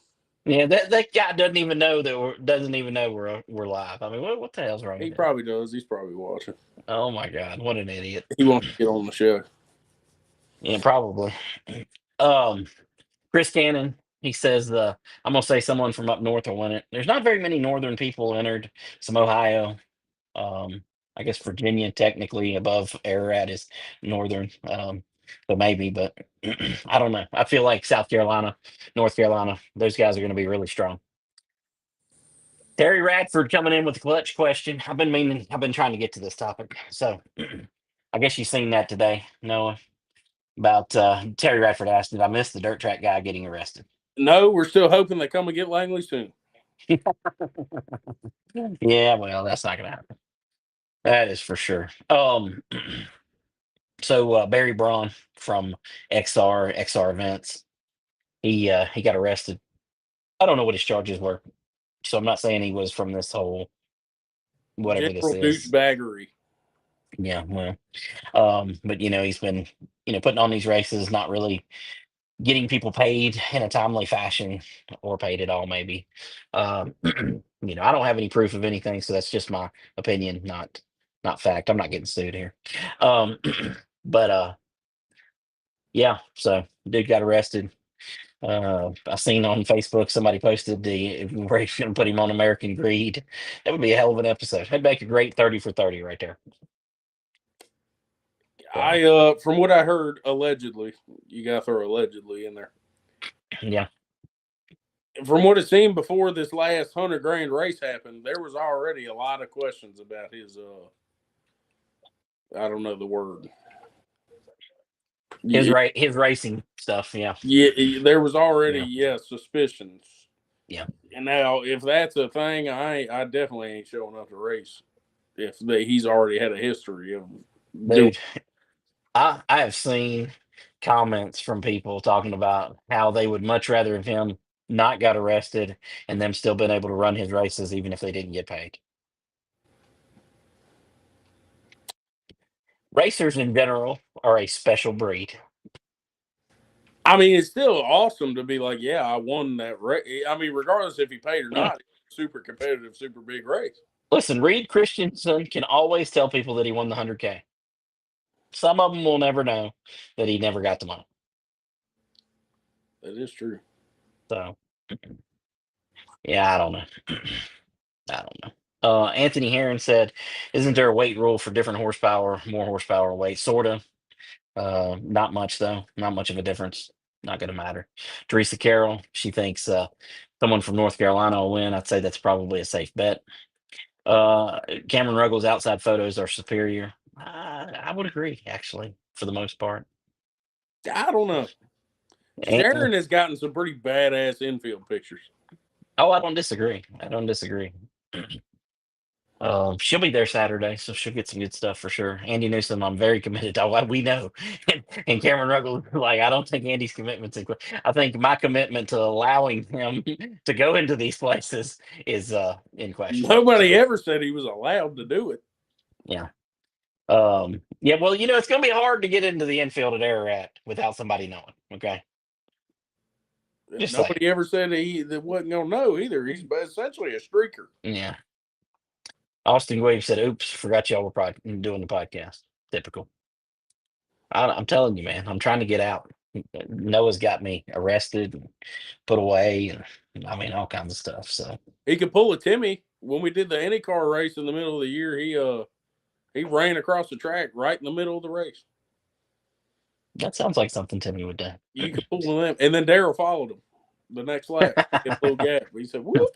Yeah, that guy doesn't even know we're live. I mean, what the hell's wrong
He
with him?
probably does. He's probably watching.
Oh my God, what an idiot.
He wants to get on the show.
Yeah, probably. Um, Chris Cannon, he says I'm gonna say someone from up north will win it. There's not very many northern people entered. Some Ohio. Um, I guess Virginia technically above Ararat is northern. So maybe, but I don't know. I feel like South Carolina, North Carolina, those guys are gonna be really strong. Terry Radford coming in with a clutch question. I've been trying to get to this topic. So I guess you've seen that today, Noah, about Terry Radford asked, did I miss the dirt track guy getting arrested?
No, we're still hoping they come and get Langley soon.
Yeah, well, that's not going to happen. That is for sure. So Barry Braun from XR events, he got arrested. I don't know what his charges were. So I'm not saying he was from this whole whatever this
General
is.
douchebaggery.
Yeah, well, but he's been, putting on these races, not really getting people paid in a timely fashion or paid at all, maybe. Um, I don't have any proof of anything, so that's just my opinion, not fact. I'm not getting sued here. Um, but yeah, so dude got arrested. I seen on Facebook somebody posted the where he's gonna put him on American Greed. That would be a hell of an episode. That'd make a great 30 for 30 right there. So
From what I heard, allegedly, you gotta throw allegedly in there.
yeah.
From what it seemed before this last 100 grand race happened, there was already a lot of questions about his. I don't know the word. Yeah,
His racing stuff, yeah.
yeah, there was already
Yeah.
suspicions.
Yeah.
And now, if that's a thing, I definitely ain't showing up to race if he's already had a history of doing.
Dude, I have seen comments from people talking about how they would much rather have him not got arrested and them still been able to run his races even if they didn't get paid. Racers in general are a special breed.
I mean, it's still awesome to be like, yeah, I won that race. I mean, regardless if he paid or
Yeah.
not, it's a super competitive, super big race.
Listen, Reed Christensen can always tell people that he won the 100K. Some of them will never know that he never got the money.
That is true.
So, yeah, I don't know. I don't know. Anthony Herron said, "Isn't there a weight rule for different horsepower, more horsepower weight?" Sorta. Not much though. Not much of a difference. Not going to matter. Teresa Carroll, she thinks someone from North Carolina will win. I'd say that's probably a safe bet. Cameron Ruggles' outside photos are superior. I would agree, actually, for the most part.
I don't know.
And,
Sharon has gotten some pretty badass infield pictures.
oh, I don't disagree. I don't disagree. She'll be there Saturday, so she'll get some good stuff for sure. Andy Newsom, I'm very committed to what we know. And Cameron Ruggles, like, I don't think Andy's commitment's in I think my commitment to allowing him to go into these places is in question.
Nobody
So
ever said he was allowed to do it.
yeah. Yeah, well, it's gonna be hard to get into the infield at Ararat without somebody knowing. Okay. Just saying.
Nobody ever said he that wasn't gonna know either. He's essentially a streaker.
Yeah. Austin Williams said, "Oops, forgot y'all were doing the podcast." Typical. I'm telling you, man. I'm trying to get out. Noah's got me arrested and put away, and I mean all kinds of stuff. So
He could pull a Timmy. When we did the IndyCar race in the middle of the year, he ran across the track right in the middle of the race.
that sounds like something Timmy would do.
You could pull them, and then Daryl followed him the next lap. He had a little gap. He said, "Whoop."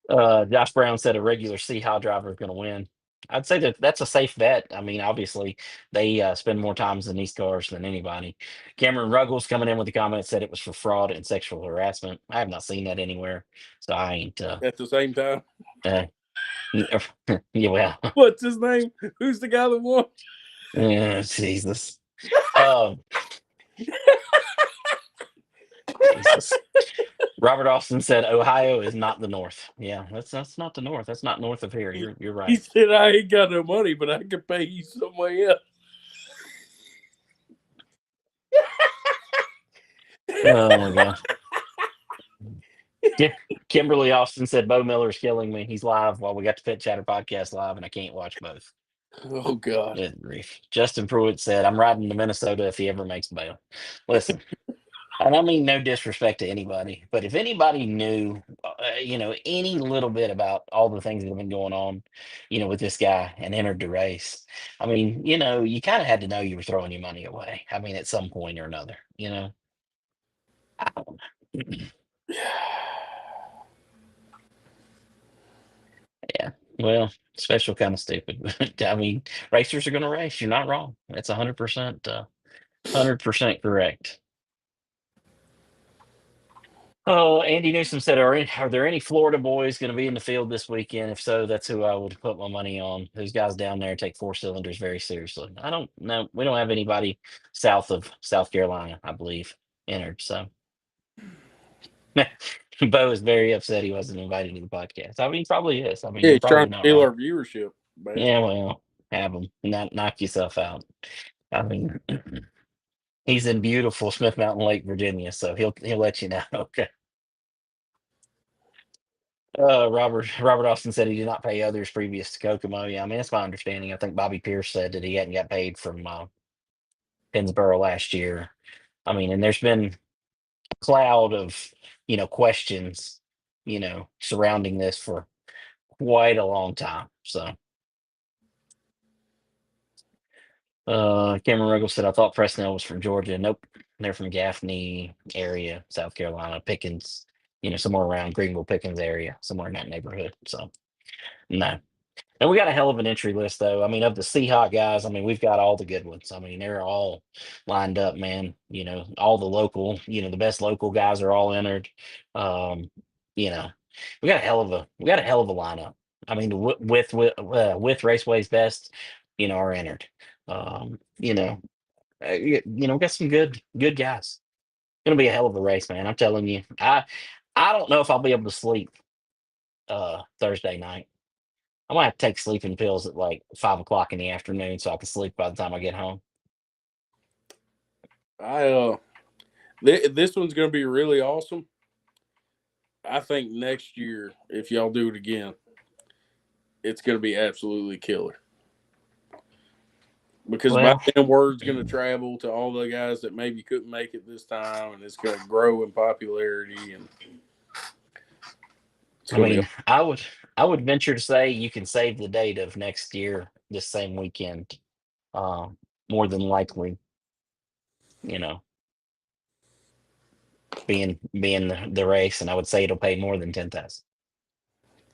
Josh Brown said a regular Seahawk driver is going to win. I'd say that that's a safe bet. I mean, obviously, they spend more times in these cars than anybody. Cameron Ruggles coming in with the comment said it was for fraud and sexual harassment. I have not seen that anywhere, so I ain't.
At the same time.
Uh, yeah, well,
What's his name? Who's the guy that won?
Jesus. Um, Jesus. Robert Austin said Ohio is not the North. Yeah, that's not the North. That's not north of here. You're
He
right.
said, "I ain't got no money, but I can pay you somewhere else."
Oh my god. Yeah. Kimberly Austin said Bo Miller's killing me. He's live while we got the Pit Chatter podcast live, and I can't watch both.
Oh God.
Good grief. Justin Pruitt said, "I'm riding to Minnesota if he ever makes bail." Listen, I don't mean no disrespect to anybody, but if anybody knew, any little bit about all the things that have been going on, with this guy and entered the race, I mean, you kind of had to know you were throwing your money away. I mean, at some point or another, I don't know. Yeah. Well, special kind of stupid. I mean, racers are going to race. You're not wrong. That's 100% correct. Oh, Andy Newsom said, are there any Florida boys going to be in the field this weekend? If so, that's who I would put my money on. Those guys down there take four cylinders very seriously. I don't know. We don't have anybody south of South Carolina, I believe, entered. So Bo is very upset he wasn't invited to the podcast. I mean, he probably is. I mean,
Yeah,
you're
he's trying
probably
to
not
steal
wrong.
our viewership,
Yeah,
bastard.
well, have him. Knock yourself out. I mean, he's in beautiful Smith Mountain Lake, Virginia, so he'll let you know. Okay. Robert Austin said he did not pay others previous to Kokomo. Yeah, I mean that's my understanding. I think Bobby Pierce said that he hadn't got paid from Pennsboro last year. I mean, and there's been a cloud of questions surrounding this for quite a long time. So Cameron Ruggles said I thought Presnell was from Georgia. Nope, they're from Gaffney area, South Carolina, Pickens. Somewhere around Greenville, Pickens area, somewhere in that neighborhood. So no. And we got a hell of an entry list, though. I mean, of the Seahawk guys, I mean, we've got all the good ones. I mean, they're all lined up, man. All the local, the best local guys are all entered. Um, you know, we got a hell of a lineup. I mean, with Raceway's best, are entered. We got some good guys. Gonna be a hell of a race, man. I'm telling you. I don't know if I'll be able to sleep Thursday night. I might have to take sleeping pills at like 5 o'clock in the afternoon so I can sleep by the time I get home.
I This one's going to be really awesome. I think next year, if y'all do it again, it's going to be absolutely killer. Because by
Well,
then, word's going to travel to all the guys that maybe couldn't make it this time, and it's going to grow in popularity, and it's
I
going to be.
mean, I would venture to say you can save the date of next year this same weekend. Um, More than likely, you know, being the race, and I would say it'll pay more than 10,000.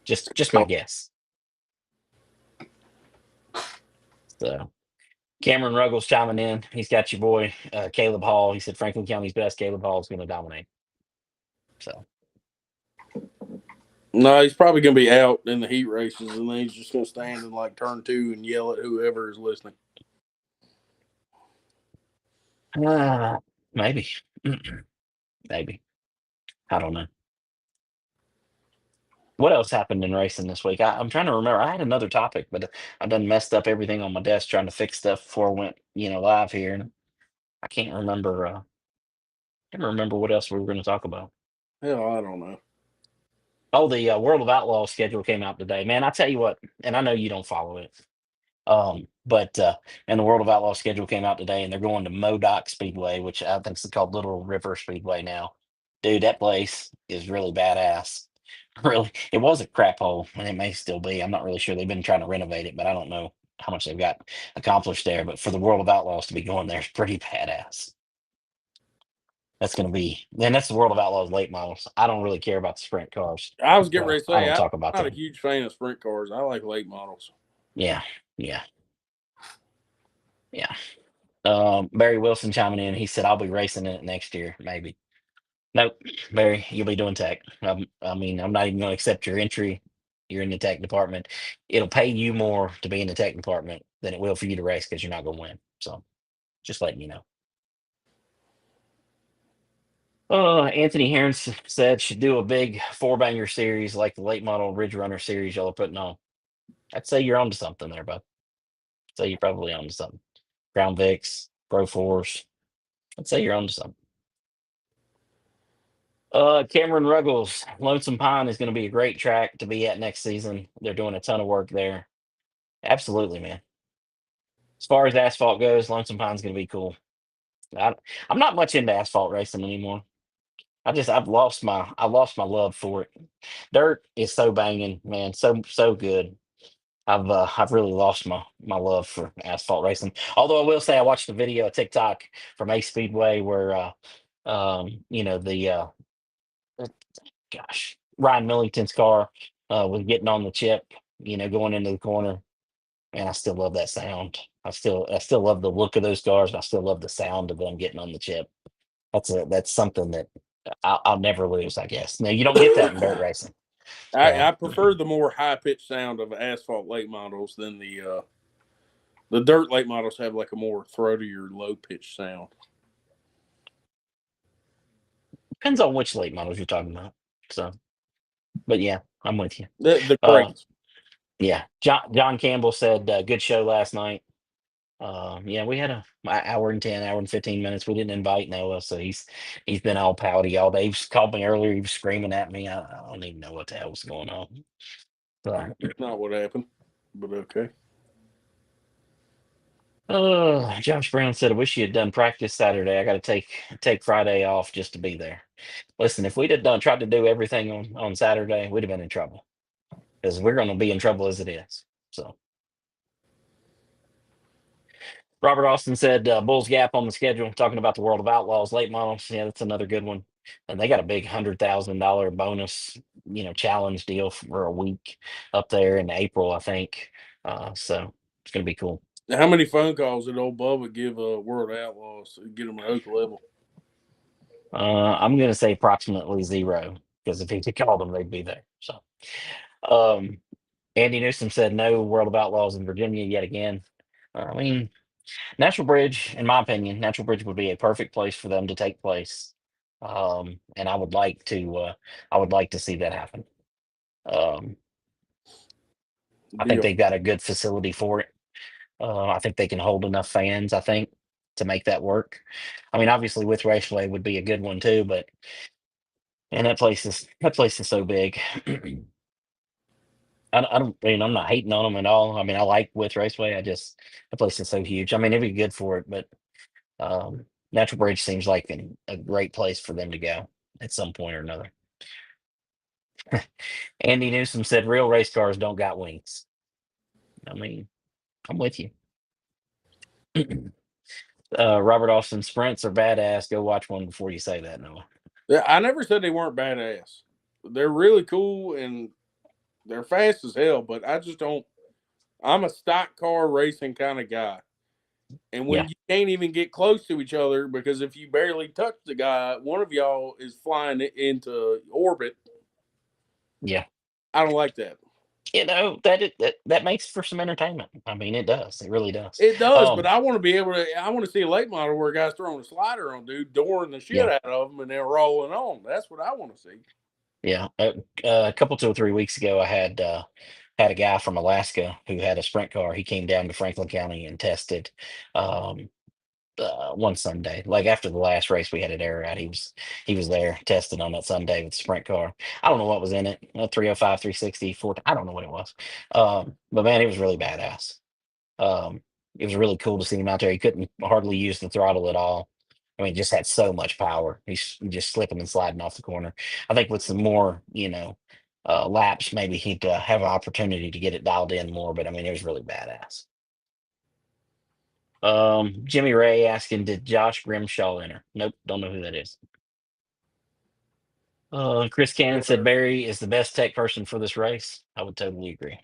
Just my
Cool.
guess. So Cameron Ruggles chiming in. He's got your boy Caleb Hall. He said Franklin County's best. Caleb Hall is going to dominate. So
No, he's probably going to be out in the heat races, and then he's just going to stand in like turn two and yell at whoever is listening.
uh, maybe, maybe I don't know. What else happened in racing this week? I'm trying to remember. I had another topic, but I done messed up everything on my desk trying to fix stuff before I went, live here, and I can't remember. Can't remember what else we were going to talk about.
Hell, I don't know.
Oh, the World of Outlaws schedule came out today, man. I tell you what, and I know you don't follow it, but and the World of Outlaws schedule came out today, and they're going to Modoc Speedway, which I think is called Little River Speedway now. Dude, that place is really badass. Really, it was a crap hole, and it may still be. I'm not really sure. They've been trying to renovate it, but I don't know how much they've got accomplished there. But for the World of Outlaws to be going there is pretty badass. That's going to be, and that's the World of Outlaws late models. I don't really care about the sprint cars,
I was getting
so
ready to
I
say
don't
I'm
talk about
not a
them.
huge fan of sprint cars. I like late models.
Yeah, yeah, yeah. Barry Wilson chiming in. He said, "I'll be racing in it next year, maybe." Nope, Barry, you'll be doing tech. I mean, I'm not even going to accept your entry. You're in the tech department. It'll pay you more to be in the tech department than it will for you to race because you're not going to win. So, just letting you know. Anthony Heron said should do a big four banger series like the late model Ridge Runner series y'all are putting on. I'd say you're onto something there, bud. I'd say you're probably onto something. Crown Vics, Pro Force. I'd say you're onto something. Cameron Ruggles, Lonesome Pine is going to be a great track to be at next season. They're doing a ton of work there. Absolutely, man. As far as asphalt goes, Lonesome Pine's going to be cool. I, I'm not much into asphalt racing anymore. I lost my love for it. Dirt is so banging, man, so good. I've really lost my love for asphalt racing. Although I will say I watched a video, a TikTok from Ace Speedway where the gosh, Ryan Millington's car was getting on the chip, going into the corner. And I still love that sound. I still love the look of those cars, and I still love the sound of them getting on the chip. That's something that I'll never lose, I guess. Now you don't get that in dirt racing.
I
So
prefer the more high pitched sound of asphalt late models than the dirt late models have like a more throatier, low pitched sound.
depends on which late models you're talking about. So, but yeah, I'm with you.
The
Uh,
crates.
yeah, John Campbell said good show last night. Yeah, we had a hour and 10, hour and 15 minutes. We didn't invite Noah, so he's been all pouty all day. He called me earlier. He was screaming at me. I don't even know what the hell was going on. So,
Not what happened, but okay.
Josh Brown said, "I wish you had done practice Saturday. I got to take Friday off just to be there." Listen, if we'd have tried to do everything on Saturday, we'd have been in trouble because we're going to be in trouble as it is. So. Robert Austin said Bulls Gap on the schedule, talking about the World of Outlaws late models. Yeah, that's another good one. And they got a big $100,000 bonus, challenge deal for a week up there in April, I think. So it's gonna be cool.
How many phone calls did old Bubba give World Outlaws to get them at Oak level?
I'm gonna say approximately zero because if he could call them, they'd be there. So, um, Andy Newsom said no World of Outlaws in Virginia yet again. I mean, Natural Bridge, in my opinion, Natural Bridge would be a perfect place for them to take place. And I would like to see that happen. Um, I think
Deal.
they've got a good facility for it. I think they can hold enough fans, I think. to make that work. I mean, obviously with Raceway would be a good one too, but and that place is so big. I don't, I mean, I'm not hating on them at all. I mean, I like with Raceway. I just the place is so huge. I mean, it'd be good for it, but Natural Bridge seems like a great place for them to go at some point or another. Andy Newsom said, "Real race cars don't got wings." I mean, I'm with you. Robert Austin sprints are badass. Go watch one before you say that, Noah.
Yeah, I never said they weren't badass. They're really cool and they're fast as hell, but I just don't. I'm a stock car racing kind of guy. And
Yeah,
when you can't even get close to each other because if you barely touch the guy, one of y'all is flying into orbit.
yeah.
I don't like that.
That makes for some entertainment. I mean, it does. It really does.
It does, but
Um,
I want to be able to. I want to see a late model where a guy's throwing a slider on dude, dooring the shit
yeah,
out of them, and they're rolling on. That's what I want to see.
yeah. A couple 2 or 3 weeks ago, I had a guy from Alaska who had a sprint car. He came down to Franklin County and tested. Um, one Sunday, like after the last race we had at air out, he was there testing on that Sunday with the sprint car. I don't know what was in it, 305, 360, 4. I don't know what it was. But man, it was really badass. Um, it was really cool to see him out there. He couldn't hardly use the throttle at all. I mean, just had so much power. He's just slipping and sliding off the corner. I think with some more, laps, maybe he'd have an opportunity to get it dialed in more. But I mean, it was really badass. Jimmy Ray asking, did Josh Grimshaw enter? Nope, don't know who that is. Chris Cannon said Barry is the best tech person for this race. I would totally agree.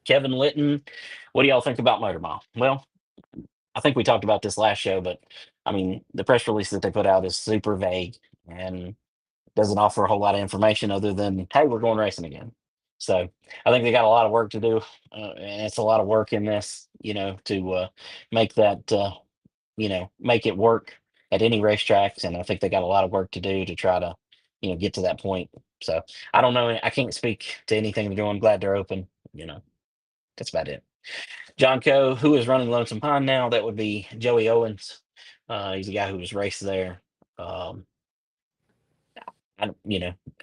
Kevin Litton, what do y'all think about Motor Mile? Well, I think we talked about this last show, but I mean, the press release that they put out is super vague and doesn't offer a whole lot of information other than, hey, we're going racing again. So I think they got a lot of work to do, and it's a lot of work in this, to make that, make it work at any racetracks. And I think they got a lot of work to do to try to, get to that point. So I don't know. I can't speak to anything they're doing. Glad they're open. That's about it. John Coe, who is running Lonesome Pine now? That would be Joey Owens. He's a guy who was raced there. Um,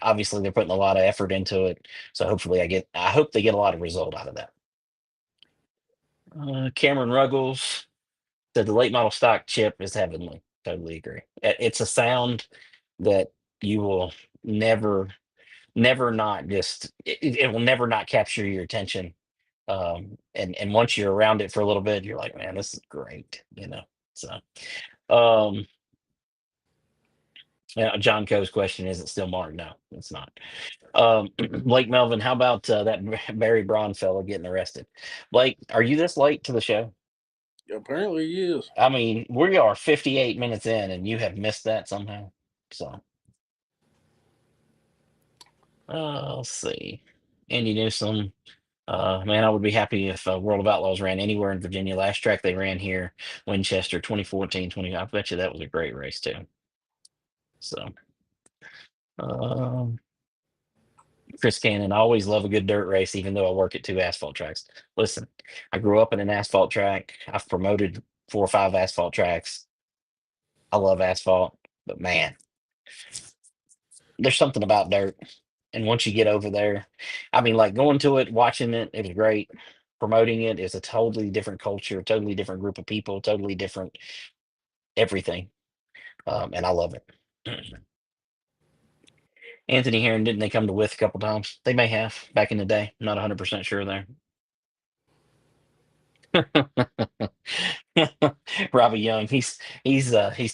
obviously they're putting a lot of effort into it. So hopefully I hope they get a lot of result out of that. Cameron Ruggles said the late model stock chip is heavenly. Totally agree. It's a sound that you will never, never not just, it will never not capture your attention. And once you're around it for a little bit, you're like, man, this is great. So, um, yeah, John Coe's question, is it still Mark? No, it's not. Blake Melvin, how about that Barry Braun fella getting arrested? Blake, are you this late to the show?
Apparently, he is.
I mean, we are 58 minutes in and you have missed that somehow. So, let's see. Andy Newsom, man, I would be happy if World of Outlaws ran anywhere in Virginia. Last track they ran here, Winchester 2014, 20. I bet you that was a great race too. So, um, Chris Cannon, I always love a good dirt race, even though I work at two asphalt tracks. Listen, I grew up in an asphalt track. I've promoted 4 or 5 asphalt tracks. I love asphalt, but man, there's something about dirt. And once you get over there, I mean, like going to it, watching it, it was great. Promoting it is a totally different culture, totally different group of people, totally different everything. And I love it. Anthony Heron, didn't they come to With a couple times? They may have back in the day. I'm not 100% sure there. Robbie Young, he's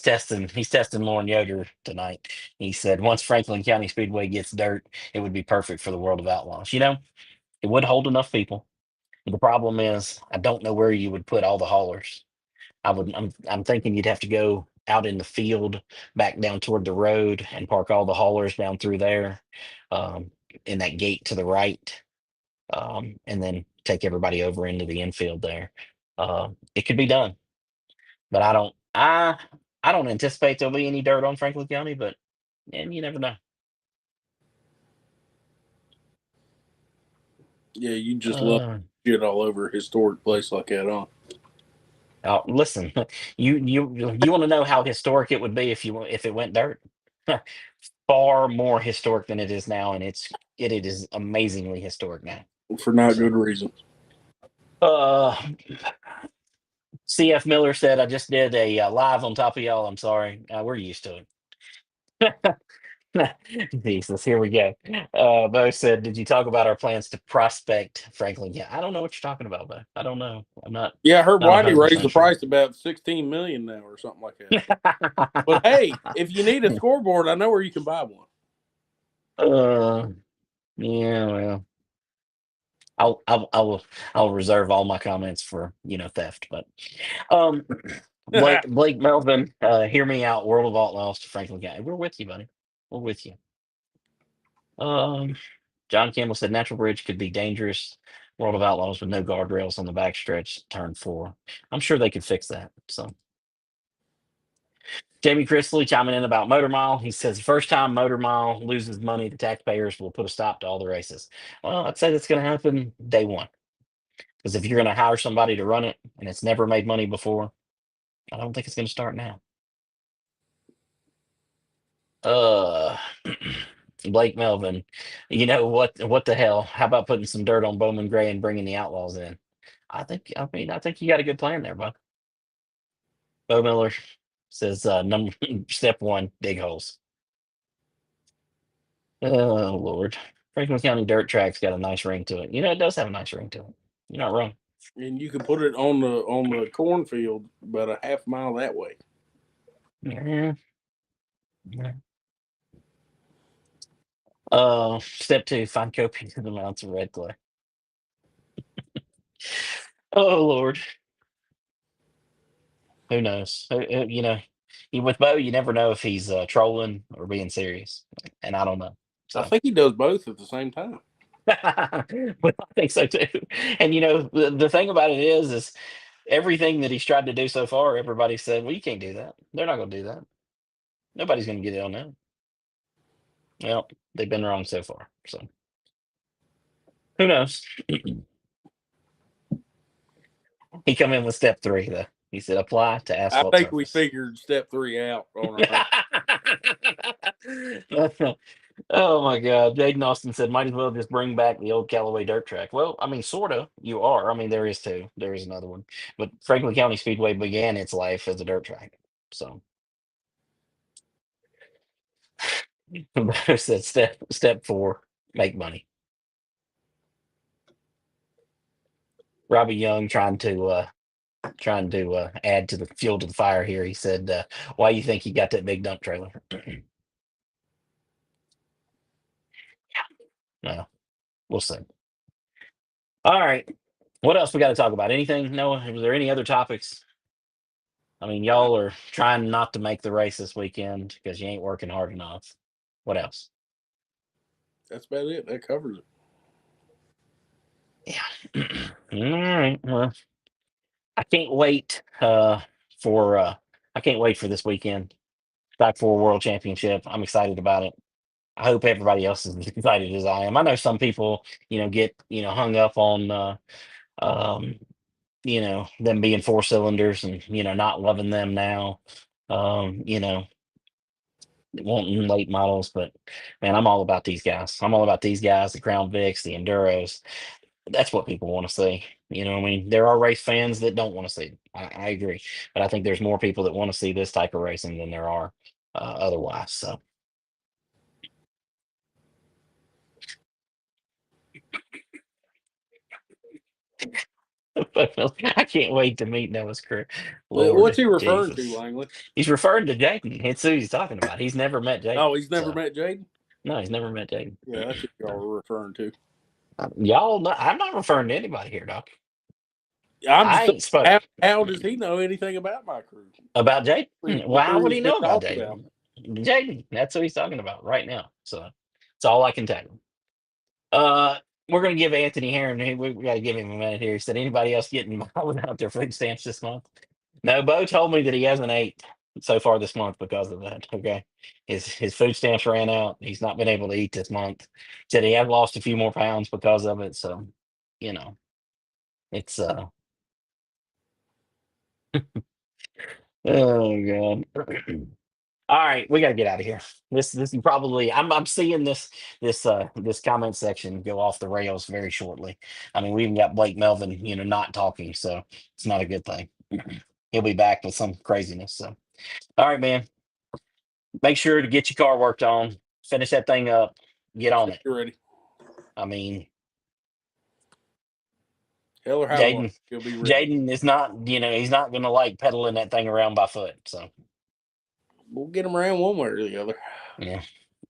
testing Lauren Yoder tonight. He said once Franklin County Speedway gets dirt, it would be perfect for the World of Outlaws. It would hold enough people. The problem is I don't know where you would put all the haulers. I'm thinking you'd have to go out in the field, back down toward the road, and park all the haulers down through there, um, in that gate to the right, and then take everybody over into the infield there. It could be done, but I don't anticipate there'll be any dirt on Franklin County, but and you never know.
Yeah, you just love
Uh,
shit all over a historic place like that, huh?
Listen, you want to know how historic it would be if it went dirt? Far more historic than it is now, and it is amazingly historic now.
for not
So,
good reasons.
uh, CF Miller said, "I just did a live on top of y'all. I'm sorry. We're used to it." Jesus, here we go. Bo said, "Did you talk about our plans to prospect Franklin?" Yeah, I don't know what you're talking about, Bo. I don't know. I'm
Yeah, I heard
not
Whitey raised
100%
the
sure.
price to about 16 million now or something like that. But hey, if you need a scoreboard, I know where you can buy one.
uh, yeah, well, I'll reserve all my comments for theft. But um, Blake Melvin, hear me out. World of Outlaws to Franklin County. We're with you, buddy. We're with you. Um, John Campbell said Natural Bridge could be dangerous. World of Outlaws with no guardrails on the backstretch, turn four. I'm sure they could fix that. So Jamie Chrisley chiming in about Motor Mile. He says first time Motor Mile loses money, the taxpayers will put a stop to all the races. Well, I'd say that's going to happen day one. Because if you're going to hire somebody to run it and it's never made money before, I don't think it's going to start now. Uh, Blake Melvin, you know what? What the hell? How about putting some dirt on Bowman Gray and bringing the Outlaws in? I think you got a good plan there, bud. Bo Miller says number step one, dig holes. Oh Lord, Franklin County dirt track's got a nice ring to it. It does have a nice ring to it. You're not wrong.
And you can put it on the cornfield about a half mile that way.
Yeah. Yeah. Step two, find copious amounts of red clay. Oh Lord, who knows? With Bo, you never know if he's trolling or being serious, and I don't know.
I
So,
think he does both at the same time.
but I think so too. And the thing about it is everything that he's tried to do so far, everybody said, "Well, you can't do that. They're not going to do that. Nobody's going to get it on that." Well, they've been wrong so far. So, who knows? He come in with step three though. He said, "Apply to
I
asphalt
think we
surface."
figured step 3 out on our own.
Oh my God. Jaden Austin said, might as well just bring back the old Callaway dirt track. Well, I mean, sort of. You are. I mean, there is two. There is another one. But Franklin County Speedway began its life as a dirt track. So said step four, make money. Robbie Young trying to add to the fuel to the fire here. He said, why you think he got that big dump trailer? No, we'll see. All right. What else we got to talk about? Anything? Noah? Was there any other topics? I mean,
Uh,
y'all are trying not to make the race this weekend because you ain't working hard enough. What else?
that's about it. That covers it.
Yeah. All right. Well, I can't wait for I can't wait for this weekend. Back for a world championship. I'm excited about it. I hope everybody else is as excited as I am. I know some people, get hung up on um, them being four cylinders and not loving them now. Wanting late models, but man, I'm all about these guys. I'm all about these guys, the Crown Vics, the Enduros. That's what people want to see. What I mean? There are race fans that don't want to see it. I agree. But I think there's more people that want to see this type of racing than there are otherwise. So I can't wait to meet Noah's crew.
What's
Lord
he referring to,
Jesus.
Langley?
He's referring to Jaden. It's who he's talking about. He's never met Jaden.
Oh, he's never
So
met Jaden?
no, he's never met Jaden.
Yeah, that's who y'all were referring to.
Y'all, I'm not referring to anybody here, Doc.
I'm just
I
saying,
ain't spoke.
how does he know anything about my crew?
About Jaden?
The
Well, how
crew
would
that's
he
been
know about
talked about.
Jaden? Jaden, that's who he's talking about right now. So it's all I can tell you. Uh, we're gonna give Anthony Heron. We got to give him a minute here. He said, anybody else getting without their food stamps this month? No, Bo told me that he hasn't ate so far this month because of that. Okay, his food stamps ran out. He's not been able to eat this month. Said he had lost a few more pounds because of it. So, you know, it's Oh god. All right, we got to get out of here. This is probably I'm seeing this comment section go off the rails very shortly. I mean, we even got Blake Melvin, not talking, so it's not a good thing. He'll be back with some craziness. So, all right, man. Make sure to get your car worked on. Finish that thing up. Get on it.
You're ready.
I mean,
Hell or high water,
Jaden,
he'll be ready.
Jaden is not, he's not going to like pedaling that thing around by foot. So,
We'll get him around one way or the other.
yeah.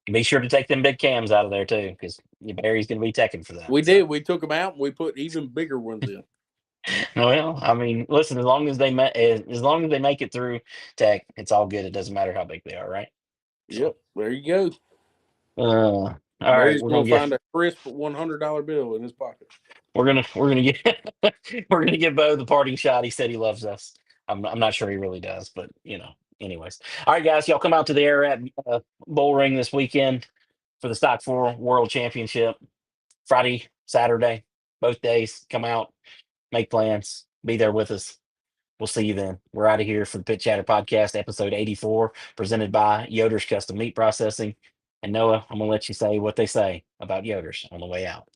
Be sure to take them big cams out of there too, because Barry's going to be teching for that.
We
So,
did. We took them out and we put even bigger ones in.
well, I mean, listen, as long as they make it through tech, it's all good. It doesn't matter how big they are, right? So,
Yep, there you go.
all right,
Barry's gonna find a crisp $100 bill in his pocket.
we're gonna get we're gonna give Bo the parting shot. He said he loves us. I'm not sure he really does, but anyways. All right, guys, y'all come out to the Air Bull Ring this weekend for the Stock 4 World Championship. Friday, Saturday, both days. Come out, make plans, be there with us. We'll see you then. We're out of here for the Pit Chatter Podcast, episode 84, presented by Yoder's Custom Meat Processing. And Noah, I'm going to let you say what they say about Yoder's on the way out.